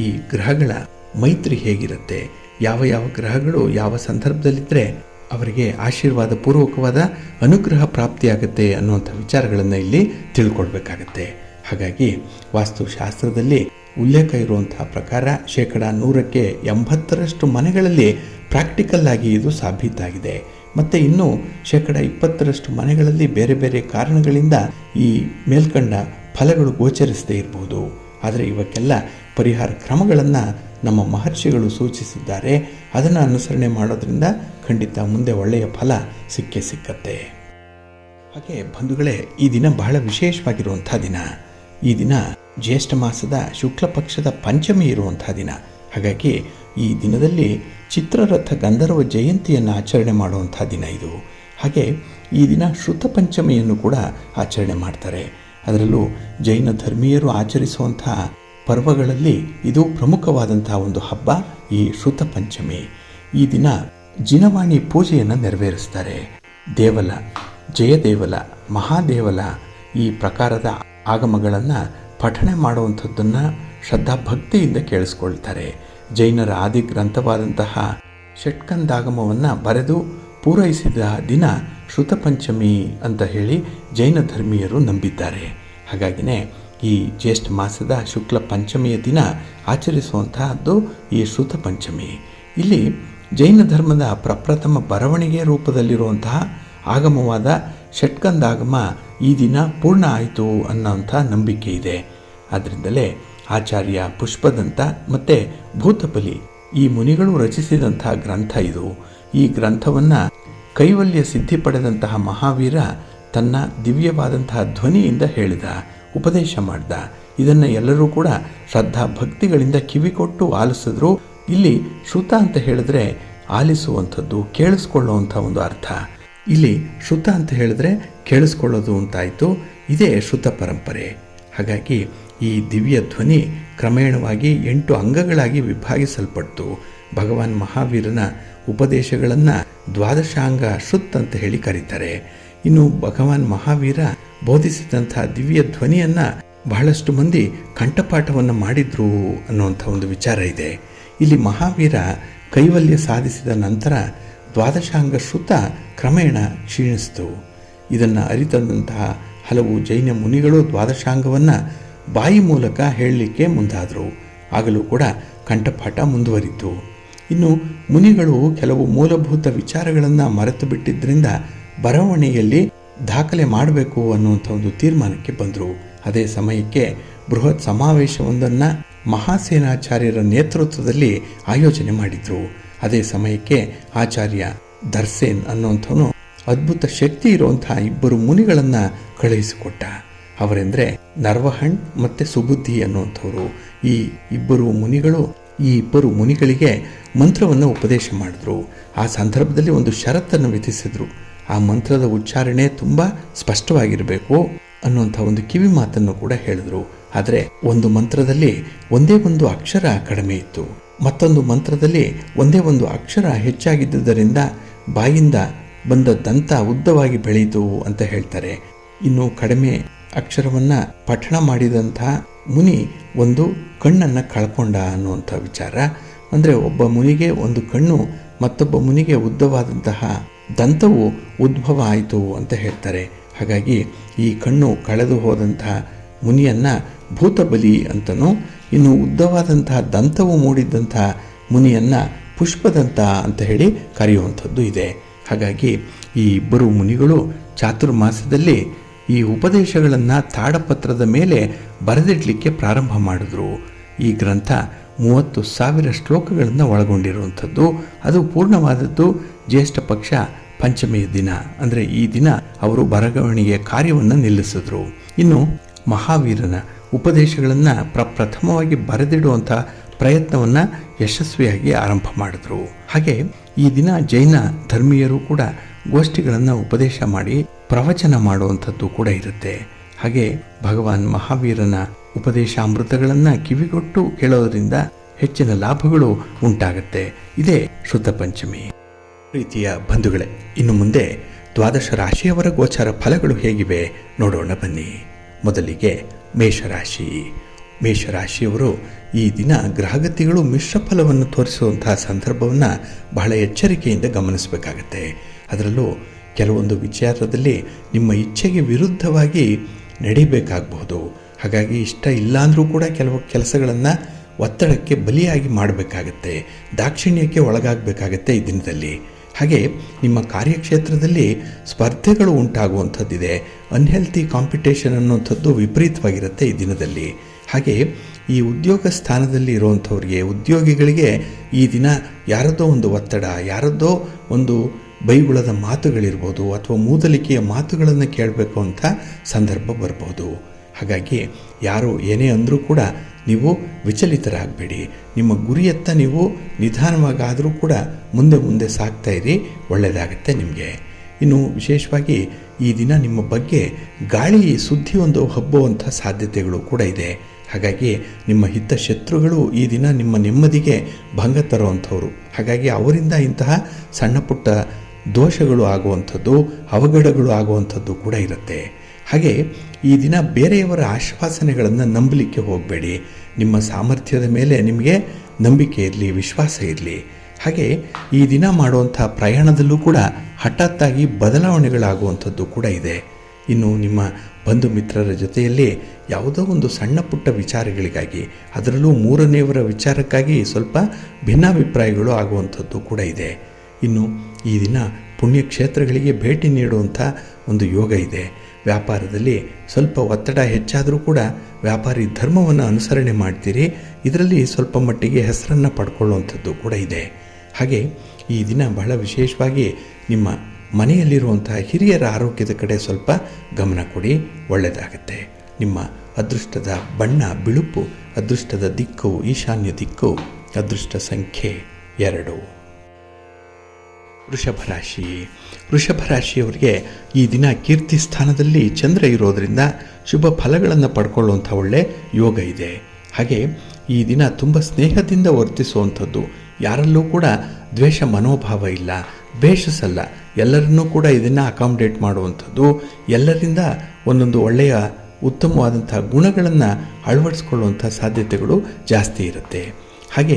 ಈ ಗ್ರಹಗಳ ಮೈತ್ರಿ ಹೇಗಿರುತ್ತೆ, ಯಾವ ಯಾವ ಗ್ರಹಗಳು ಯಾವ ಸಂದರ್ಭದಲ್ಲಿದ್ದರೆ ಅವರಿಗೆ ಆಶೀರ್ವಾದ ಪೂರ್ವಕವಾದ ಅನುಗ್ರಹ ಪ್ರಾಪ್ತಿಯಾಗುತ್ತೆ ಅನ್ನುವಂಥ ವಿಚಾರಗಳನ್ನು ಇಲ್ಲಿ ತಿಳ್ಕೊಳ್ಬೇಕಾಗತ್ತೆ. ಹಾಗಾಗಿ ವಾಸ್ತುಶಾಸ್ತ್ರದಲ್ಲಿ ಉಲ್ಲೇಖ ಇರುವಂತಹ ಪ್ರಕಾರ 100% 80% ಮನೆಗಳಲ್ಲಿ ಪ್ರಾಕ್ಟಿಕಲ್ ಆಗಿ ಇದು ಸಾಬೀತಾಗಿದೆ. ಮತ್ತು ಇನ್ನು 20% ಮನೆಗಳಲ್ಲಿ ಬೇರೆ ಬೇರೆ ಕಾರಣಗಳಿಂದ ಈ ಮೇಲ್ಕಂಡ ಫಲಗಳು ಗೋಚರಿಸದೇ ಇರಬಹುದು. ಆದರೆ ಇವಕ್ಕೆಲ್ಲ ಪರಿಹಾರ ಕ್ರಮಗಳನ್ನು ನಮ್ಮ ಮಹರ್ಷಿಗಳು ಸೂಚಿಸಿದ್ದಾರೆ. ಅದನ್ನು ಅನುಸರಣೆ ಮಾಡೋದ್ರಿಂದ ಖಂಡಿತ ಮುಂದೆ ಒಳ್ಳೆಯ ಫಲ ಸಿಕ್ಕತ್ತೆ. ಹಾಗೆ ಬಂಧುಗಳೇ, ಈ ದಿನ ಬಹಳ ವಿಶೇಷವಾಗಿರುವಂಥ ದಿನ. ಈ ದಿನ ಜ್ಯೇಷ್ಠ ಮಾಸದ ಶುಕ್ಲ ಪಕ್ಷದ ಪಂಚಮಿ ಇರುವಂಥ ದಿನ. ಹಾಗಾಗಿ ಈ ದಿನದಲ್ಲಿ ಚಿತ್ರರಥ ಗಂಧರ್ವ ಜಯಂತಿಯನ್ನು ಆಚರಣೆ ಮಾಡುವಂಥ ದಿನ ಇದು. ಹಾಗೆ ಈ ದಿನ ಶ್ರುತ ಪಂಚಮಿಯನ್ನು ಕೂಡ ಆಚರಣೆ ಮಾಡ್ತಾರೆ. ಅದರಲ್ಲೂ ಜೈನ ಧರ್ಮೀಯರು ಆಚರಿಸುವಂಥ ಪರ್ವಗಳಲ್ಲಿ ಇದು ಪ್ರಮುಖವಾದಂತಹ ಒಂದು ಹಬ್ಬ, ಈ ಶ್ರುತ ಪಂಚಮಿ. ಈ ದಿನ ಜಿನವಾಣಿ ಪೂಜೆಯನ್ನು ನೆರವೇರಿಸ್ತಾರೆ. ದೇವಲ, ಜಯದೇವಲ, ಮಹಾದೇವಲ ಈ ಪ್ರಕಾರದ ಆಗಮಗಳನ್ನು ಪಠಣೆ ಮಾಡುವಂಥದ್ದನ್ನು ಶ್ರದ್ಧಾಭಕ್ತಿಯಿಂದ ಕೇಳಿಸ್ಕೊಳ್ತಾರೆ. ಜೈನರ ಆದಿ ಗ್ರಂಥವಾದಂತಹ ಷಟ್ಕಂದಾಗಮವನ್ನು ಬರೆದು ಪೂರೈಸಿದ ದಿನ ಶ್ರುತ ಪಂಚಮಿ ಅಂತ ಹೇಳಿ ಜೈನ ಧರ್ಮೀಯರು ನಂಬಿದ್ದಾರೆ. ಹಾಗಾಗಿನೇ ಈ ಜ್ಯೇಷ್ಠ ಮಾಸದ ಶುಕ್ಲ ಪಂಚಮಿಯ ದಿನ ಆಚರಿಸುವಂತಹದ್ದು ಈ ಶ್ರುತ ಪಂಚಮಿ. ಇಲ್ಲಿ ಜೈನ ಧರ್ಮದ ಪ್ರಪ್ರಥಮ ಬರವಣಿಗೆ ರೂಪದಲ್ಲಿರುವಂತಹ ಆಗಮವಾದ ಷಟ್ಕಂದಾಗಮ ಈ ದಿನ ಪೂರ್ಣ ಆಯಿತು ಅನ್ನೋಂಥ ನಂಬಿಕೆ ಇದೆ. ಆದ್ದರಿಂದಲೇ ಆಚಾರ್ಯ ಪುಷ್ಪದಂತ ಮತ್ತು ಭೂತಬಲಿ ಈ ಮುನಿಗಳು ರಚಿಸಿದಂಥ ಗ್ರಂಥ ಇದು. ಈ ಗ್ರಂಥವನ್ನು ಕೈವಲ್ಯ ಸಿದ್ಧಿ ಪಡೆದಂತಹ ಮಹಾವೀರ ತನ್ನ ದಿವ್ಯವಾದಂತಹ ಧ್ವನಿಯಿಂದ ಹೇಳಿದ, ಉಪದೇಶ ಮಾಡಿದ. ಇದನ್ನು ಎಲ್ಲರೂ ಕೂಡ ಶ್ರದ್ಧಾ ಭಕ್ತಿಗಳಿಂದ ಕಿವಿಕೊಟ್ಟು ಆಲಿಸಿದ್ರು. ಇಲ್ಲಿ ಶ್ರುತ ಅಂತ ಹೇಳಿದ್ರೆ ಆಲಿಸುವಂಥದ್ದು, ಕೇಳಿಸ್ಕೊಳ್ಳುವಂಥ ಒಂದು ಅರ್ಥ. ಇಲ್ಲಿ ಶ್ರುತ ಅಂತ ಹೇಳಿದ್ರೆ ಕೇಳಿಸ್ಕೊಳ್ಳೋದು ಅಂತಾಯಿತು. ಇದೇ ಶ್ರುತ ಪರಂಪರೆ. ಹಾಗಾಗಿ ಈ ದಿವ್ಯ ಧ್ವನಿ ಕ್ರಮೇಣವಾಗಿ 8 ಅಂಗಗಳಾಗಿ ವಿಭಾಗಿಸಲ್ಪಟ್ಟು ಭಗವಾನ್ ಮಹಾವೀರನ ಉಪದೇಶಗಳನ್ನು ದ್ವಾದಶಾಂಗ ಶ್ರುತ್ ಅಂತ ಹೇಳಿ ಕರೀತಾರೆ. ಇನ್ನು ಭಗವಾನ್ ಮಹಾವೀರ ಬೋಧಿಸಿದಂಥ ದಿವ್ಯ ಧ್ವನಿಯನ್ನು ಬಹಳಷ್ಟು ಮಂದಿ ಕಂಠಪಾಠವನ್ನು ಮಾಡಿದ್ರು ಅನ್ನುವಂಥ ಒಂದು ವಿಚಾರ ಇದೆ. ಇಲ್ಲಿ ಮಹಾವೀರ ಕೈವಲ್ಯ ಸಾಧಿಸಿದ ನಂತರ ದ್ವಾದಶಾಂಗ ಶ್ರುತ ಕ್ರಮೇಣ ಕ್ಷೀಣಿಸಿತು. ಇದನ್ನು ಅರಿತಂತಹ ಹಲವು ಜೈನ ಮುನಿಗಳು ದ್ವಾದಶಾಂಗವನ್ನು ಬಾಯಿ ಮೂಲಕ ಹೇಳಲಿಕ್ಕೆ ಮುಂದಾದರು. ಆಗಲೂ ಕೂಡ ಕಂಠಪಾಠ ಮುಂದುವರಿತು. ಇನ್ನು ಮುನಿಗಳು ಕೆಲವು ಮೂಲಭೂತ ವಿಚಾರಗಳನ್ನು ಮರೆತು ಬಿಟ್ಟಿದ್ದರಿಂದ ಬರವಣಿಗೆಯಲ್ಲಿ ದಾಖಲೆ ಮಾಡಬೇಕು ಅನ್ನುವಂಥ ಒಂದು ತೀರ್ಮಾನಕ್ಕೆ ಬಂದರು. ಅದೇ ಸಮಯಕ್ಕೆ ಬೃಹತ್ ಸಮಾವೇಶವೊಂದನ್ನು ಮಹಾಸೇನಾಚಾರ್ಯರ ನೇತೃತ್ವದಲ್ಲಿ ಆಯೋಜನೆ ಮಾಡಿದರು. ಅದೇ ಸಮಯಕ್ಕೆ ಆಚಾರ್ಯ ದರ್ಸೇನ್ ಅನ್ನುವಂಥವನು ಅದ್ಭುತ ಶಕ್ತಿ ಇರುವಂತಹ ಇಬ್ಬರು ಮುನಿಗಳನ್ನು ಕಳುಹಿಸಿಕೊಟ್ಟ. ಅವರೆಂದರೆ ನರ್ವಹಣ್ ಮತ್ತು ಸುಬುದ್ಧಿ ಅನ್ನುವಂಥವ್ರು. ಈ ಇಬ್ಬರು ಮುನಿಗಳಿಗೆ ಮಂತ್ರವನ್ನು ಉಪದೇಶ ಮಾಡಿದ್ರು. ಆ ಸಂದರ್ಭದಲ್ಲಿ ಒಂದು ಷರತ್ತನ್ನು ವಿಧಿಸಿದ್ರು. ಆ ಮಂತ್ರದ ಉಚ್ಚಾರಣೆ ತುಂಬ ಸ್ಪಷ್ಟವಾಗಿರಬೇಕು ಅನ್ನುವಂಥ ಒಂದು ಕಿವಿ ಮಾತನ್ನು ಕೂಡ ಹೇಳಿದ್ರು. ಆದರೆ ಒಂದು ಮಂತ್ರದಲ್ಲಿ ಒಂದೇ ಒಂದು ಅಕ್ಷರ ಕಡಿಮೆ ಇತ್ತು, ಮತ್ತೊಂದು ಮಂತ್ರದಲ್ಲಿ ಒಂದೇ ಒಂದು ಅಕ್ಷರ ಹೆಚ್ಚಾಗಿದ್ದುದರಿಂದ ಬಾಯಿಂದ ಬಂದ ದಂತ ಉದ್ದವಾಗಿ ಬೆಳೆಯಿತು ಅಂತ ಹೇಳ್ತಾರೆ. ಇನ್ನು ಕಡಿಮೆ ಅಕ್ಷರವನ್ನು ಪಠಣ ಮಾಡಿದಂತಹ ಮುನಿ ಒಂದು ಕಣ್ಣನ್ನು ಕಳ್ಕೊಂಡ ಅನ್ನುವಂಥ ವಿಚಾರ. ಅಂದರೆ ಒಬ್ಬ ಮುನಿಗೆ ಒಂದು ಕಣ್ಣು, ಮತ್ತೊಬ್ಬ ಮುನಿಗೆ ಉದ್ದವಾದಂತಹ ದಂತವು ಉದ್ಭವ ಆಯಿತು ಅಂತ ಹೇಳ್ತಾರೆ. ಹಾಗಾಗಿ ಈ ಕಣ್ಣು ಕಳೆದು ಹೋದಂತಹ ಮುನಿಯನ್ನು ಭೂತಬಲಿ ಅಂತನೂ, ಇನ್ನು ಉದ್ದವಾದಂತಹ ದಂತವು ಮೂಡಿದ್ದಂತಹ ಮುನಿಯನ್ನು ಪುಷ್ಪದಂತ ಅಂತ ಹೇಳಿ ಕರೆಯುವಂಥದ್ದು ಇದೆ. ಹಾಗಾಗಿ ಈ ಇಬ್ಬರು ಮುನಿಗಳು ಚಾತುರ್ಮಾಸದಲ್ಲಿ ಈ ಉಪದೇಶಗಳನ್ನು ತಾಡಪತ್ರದ ಮೇಲೆ ಬರೆದಿಡಲಿಕ್ಕೆ ಪ್ರಾರಂಭ ಮಾಡಿದ್ರು. ಈ ಗ್ರಂಥ 30,000 ಶ್ಲೋಕಗಳನ್ನು ಒಳಗೊಂಡಿರುವಂಥದ್ದು. ಅದು ಪೂರ್ಣವಾದದ್ದು ಜ್ಯೇಷ್ಠ ಪಕ್ಷ ಪಂಚಮಿಯ ದಿನ. ಅಂದರೆ ಈ ದಿನ ಅವರು ಬರವಣಿಗೆಯ ಕಾರ್ಯವನ್ನು ನಿಲ್ಲಿಸಿದ್ರು. ಇನ್ನು ಮಹಾವೀರನ ಉಪದೇಶಗಳನ್ನು ಪ್ರಪ್ರಥಮವಾಗಿ ಬರೆದಿಡುವಂಥ ಪ್ರಯತ್ನವನ್ನು ಯಶಸ್ವಿಯಾಗಿ ಆರಂಭ ಮಾಡಿದ್ರು. ಹಾಗೆ ಈ ದಿನ ಜೈನ ಧರ್ಮೀಯರು ಕೂಡ ಗೋಷ್ಠಿಗಳನ್ನು ಉಪದೇಶ ಮಾಡಿ ಪ್ರವಚನ ಮಾಡುವಂಥದ್ದು ಕೂಡ ಇರುತ್ತೆ. ಹಾಗೆ ಭಗವಾನ್ ಮಹಾವೀರನ ಉಪದೇಶಾಮೃತಗಳನ್ನು ಕಿವಿಗೊಟ್ಟು ಕೇಳೋದ್ರಿಂದ ಹೆಚ್ಚಿನ ಲಾಭಗಳು ಉಂಟಾಗುತ್ತೆ. ಇದೇ ಶುದ್ಧ ಪಂಚಮಿ. ಪ್ರೀತಿಯ ಬಂಧುಗಳೇ, ಇನ್ನು ಮುಂದೆ ದ್ವಾದಶ ರಾಶಿಯವರ ಗೋಚಾರ ಫಲಗಳು ಹೇಗಿವೆ ನೋಡೋಣ ಬನ್ನಿ. ಮೊದಲಿಗೆ ಮೇಷರಾಶಿಯವರು ಈ ದಿನ ಗ್ರಹಗತಿಗಳು ಮಿಶ್ರ ಫಲವನ್ನು ತೋರಿಸುವಂತಹ ಸಂದರ್ಭವನ್ನು ಬಹಳ ಎಚ್ಚರಿಕೆಯಿಂದ ಗಮನಿಸಬೇಕಾಗತ್ತೆ. ಅದರಲ್ಲೂ ಕೆಲವೊಂದು ವಿಚಾರದಲ್ಲಿ ನಿಮ್ಮ ಇಚ್ಛೆಗೆ ವಿರುದ್ಧವಾಗಿ ನಡಿಬೇಕಾಗಬಹುದು. ಹಾಗಾಗಿ ಇಷ್ಟ ಇಲ್ಲಾಂದರೂ ಕೂಡ ಕೆಲವು ಕೆಲಸಗಳನ್ನು ಒತ್ತಡಕ್ಕೆ ಬಲಿಯಾಗಿ ಮಾಡಬೇಕಾಗತ್ತೆ, ದಾಕ್ಷಿಣ್ಯಕ್ಕೆ ಒಳಗಾಗಬೇಕಾಗತ್ತೆ ಈ ದಿನದಲ್ಲಿ. ಹಾಗೆ ನಿಮ್ಮ ಕಾರ್ಯಕ್ಷೇತ್ರದಲ್ಲಿ ಸ್ಪರ್ಧೆಗಳು ಉಂಟಾಗುವಂಥದ್ದಿದೆ. ಅನ್ಹೆಲ್ತಿ ಕಾಂಪಿಟೇಷನ್ ಅನ್ನುವಂಥದ್ದು ವಿಪರೀತವಾಗಿರುತ್ತೆ ಈ ದಿನದಲ್ಲಿ. ಹಾಗೆ ಈ ಉದ್ಯೋಗ ಸ್ಥಾನದಲ್ಲಿ ಇರುವಂಥವ್ರಿಗೆ, ಉದ್ಯೋಗಿಗಳಿಗೆ ಈ ದಿನ ಯಾರದ್ದೋ ಒಂದು ಒತ್ತಡ, ಯಾರದ್ದೋ ಒಂದು ಬೈಗುಳದ ಮಾತುಗಳಿರ್ಬೋದು, ಅಥವಾ ಮೂದಲಿಕೆಯ ಮಾತುಗಳನ್ನು ಕೇಳಬೇಕು ಅಂತ ಸಂದರ್ಭ ಬರ್ಬೋದು. ಹಾಗಾಗಿ ಯಾರು ಏನೇ ಅಂದರೂ ಕೂಡ ನೀವು ವಿಚಲಿತರಾಗಬೇಡಿ. ನಿಮ್ಮ ಗುರಿಯತ್ತ ನೀವು ನಿಧಾನವಾಗಾದರೂ ಕೂಡ ಮುಂದೆ ಸಾಗ್ತಾ ಇರಿ, ಒಳ್ಳೆಯದಾಗುತ್ತೆ ನಿಮಗೆ. ಇನ್ನು ವಿಶೇಷವಾಗಿ ಈ ದಿನ ನಿಮ್ಮ ಬಗ್ಗೆ ಗಾಳಿ ಸುದ್ದಿ ಒಂದು ಹಬ್ಬುವಂಥ ಸಾಧ್ಯತೆಗಳು ಕೂಡ ಇದೆ. ಹಾಗಾಗಿ ನಿಮ್ಮ ಹಿತಶತ್ರುಗಳು ಈ ದಿನ ನಿಮ್ಮ ನೆಮ್ಮದಿಗೆ ಭಂಗ ತರುವಂಥವ್ರು. ಹಾಗಾಗಿ ಅವರಿಂದ ಇಂತಹ ಸಣ್ಣ ಪುಟ್ಟ ದೋಷಗಳು ಆಗುವಂಥದ್ದು, ಅವಘಡಗಳು ಆಗುವಂಥದ್ದು ಕೂಡ ಇರುತ್ತೆ. ಹಾಗೆ ಈ ದಿನ ಬೇರೆಯವರ ಆಶ್ವಾಸನೆಗಳನ್ನು ನಂಬಲಿಕ್ಕೆ ಹೋಗಬೇಡಿ. ನಿಮ್ಮ ಸಾಮರ್ಥ್ಯದ ಮೇಲೆ ನಿಮಗೆ ನಂಬಿಕೆ ಇರಲಿ, ವಿಶ್ವಾಸ ಇರಲಿ. ಹಾಗೆ ಈ ದಿನ ಮಾಡುವಂಥ ಪ್ರಯಾಣದಲ್ಲೂ ಕೂಡ ಹಠಾತ್ತಾಗಿ ಬದಲಾವಣೆಗಳಾಗುವಂಥದ್ದು ಕೂಡ ಇದೆ. ಇನ್ನು ನಿಮ್ಮ ಬಂಧು ಮಿತ್ರರ ಜೊತೆಯಲ್ಲಿ ಯಾವುದೋ ಒಂದು ಸಣ್ಣ ಪುಟ್ಟ ವಿಚಾರಗಳಿಗಾಗಿ, ಅದರಲ್ಲೂ ಮೂರನೆಯವರ ವಿಚಾರಕ್ಕಾಗಿ ಸ್ವಲ್ಪ ಭಿನ್ನಾಭಿಪ್ರಾಯಗಳು ಆಗುವಂಥದ್ದು ಕೂಡ ಇದೆ. ಇನ್ನು ಈ ದಿನ ಪುಣ್ಯಕ್ಷೇತ್ರಗಳಿಗೆ ಭೇಟಿ ನೀಡುವಂಥ ಒಂದು ಯೋಗ ಇದೆ. ವ್ಯಾಪಾರದಲ್ಲಿ ಸ್ವಲ್ಪ ಒತ್ತಡ ಹೆಚ್ಚಾದರೂ ಕೂಡ ವ್ಯಾಪಾರಿ ಧರ್ಮವನ್ನು ಅನುಸರಣೆ ಮಾಡ್ತೀರಿ. ಇದರಲ್ಲಿ ಸ್ವಲ್ಪ ಮಟ್ಟಿಗೆ ಹೆಸರನ್ನು ಪಡ್ಕೊಳ್ಳುವಂಥದ್ದು ಕೂಡ ಇದೆ. ಹಾಗೆ ಈ ದಿನ ಬಹಳ ವಿಶೇಷವಾಗಿ ನಿಮ್ಮ ಮನೆಯಲ್ಲಿರುವಂತಹ ಹಿರಿಯರ ಆರೋಗ್ಯದ ಕಡೆ ಸ್ವಲ್ಪ ಗಮನ ಕೊಡಿ, ಒಳ್ಳೆಯದಾಗತ್ತೆ. ನಿಮ್ಮ ಅದೃಷ್ಟದ ಬಣ್ಣ ಬಿಳುಪು, ಅದೃಷ್ಟದ ದಿಕ್ಕು ಈಶಾನ್ಯ ದಿಕ್ಕು, ಅದೃಷ್ಟ ಸಂಖ್ಯೆ 2. ವೃಷಭ ರಾಶಿಯವರಿಗೆ ಈ ದಿನ ಕೀರ್ತಿ ಸ್ಥಾನದಲ್ಲಿ ಚಂದ್ರ ಇರೋದರಿಂದ ಶುಭ ಫಲಗಳನ್ನು ಪಡ್ಕೊಳ್ಳುವಂಥ ಒಳ್ಳೆ ಯೋಗ ಇದೆ. ಹಾಗೆ ಈ ದಿನ ತುಂಬ ಸ್ನೇಹದಿಂದ ವರ್ತಿಸುವಂಥದ್ದು, ಯಾರಲ್ಲೂ ಕೂಡ ದ್ವೇಷ ಮನೋಭಾವ ಇಲ್ಲ, ಬೇಷಸಲ್ಲ, ಎಲ್ಲರನ್ನೂ ಕೂಡ ಇದನ್ನು ಅಕಾಮಡೇಟ್ ಮಾಡುವಂಥದ್ದು, ಎಲ್ಲರಿಂದ ಒಂದೊಂದು ಒಳ್ಳೆಯ ಉತ್ತಮವಾದಂಥ ಗುಣಗಳನ್ನು ಅಳವಡಿಸ್ಕೊಳ್ಳುವಂಥ ಸಾಧ್ಯತೆಗಳು ಜಾಸ್ತಿ ಇರುತ್ತೆ. ಹಾಗೆ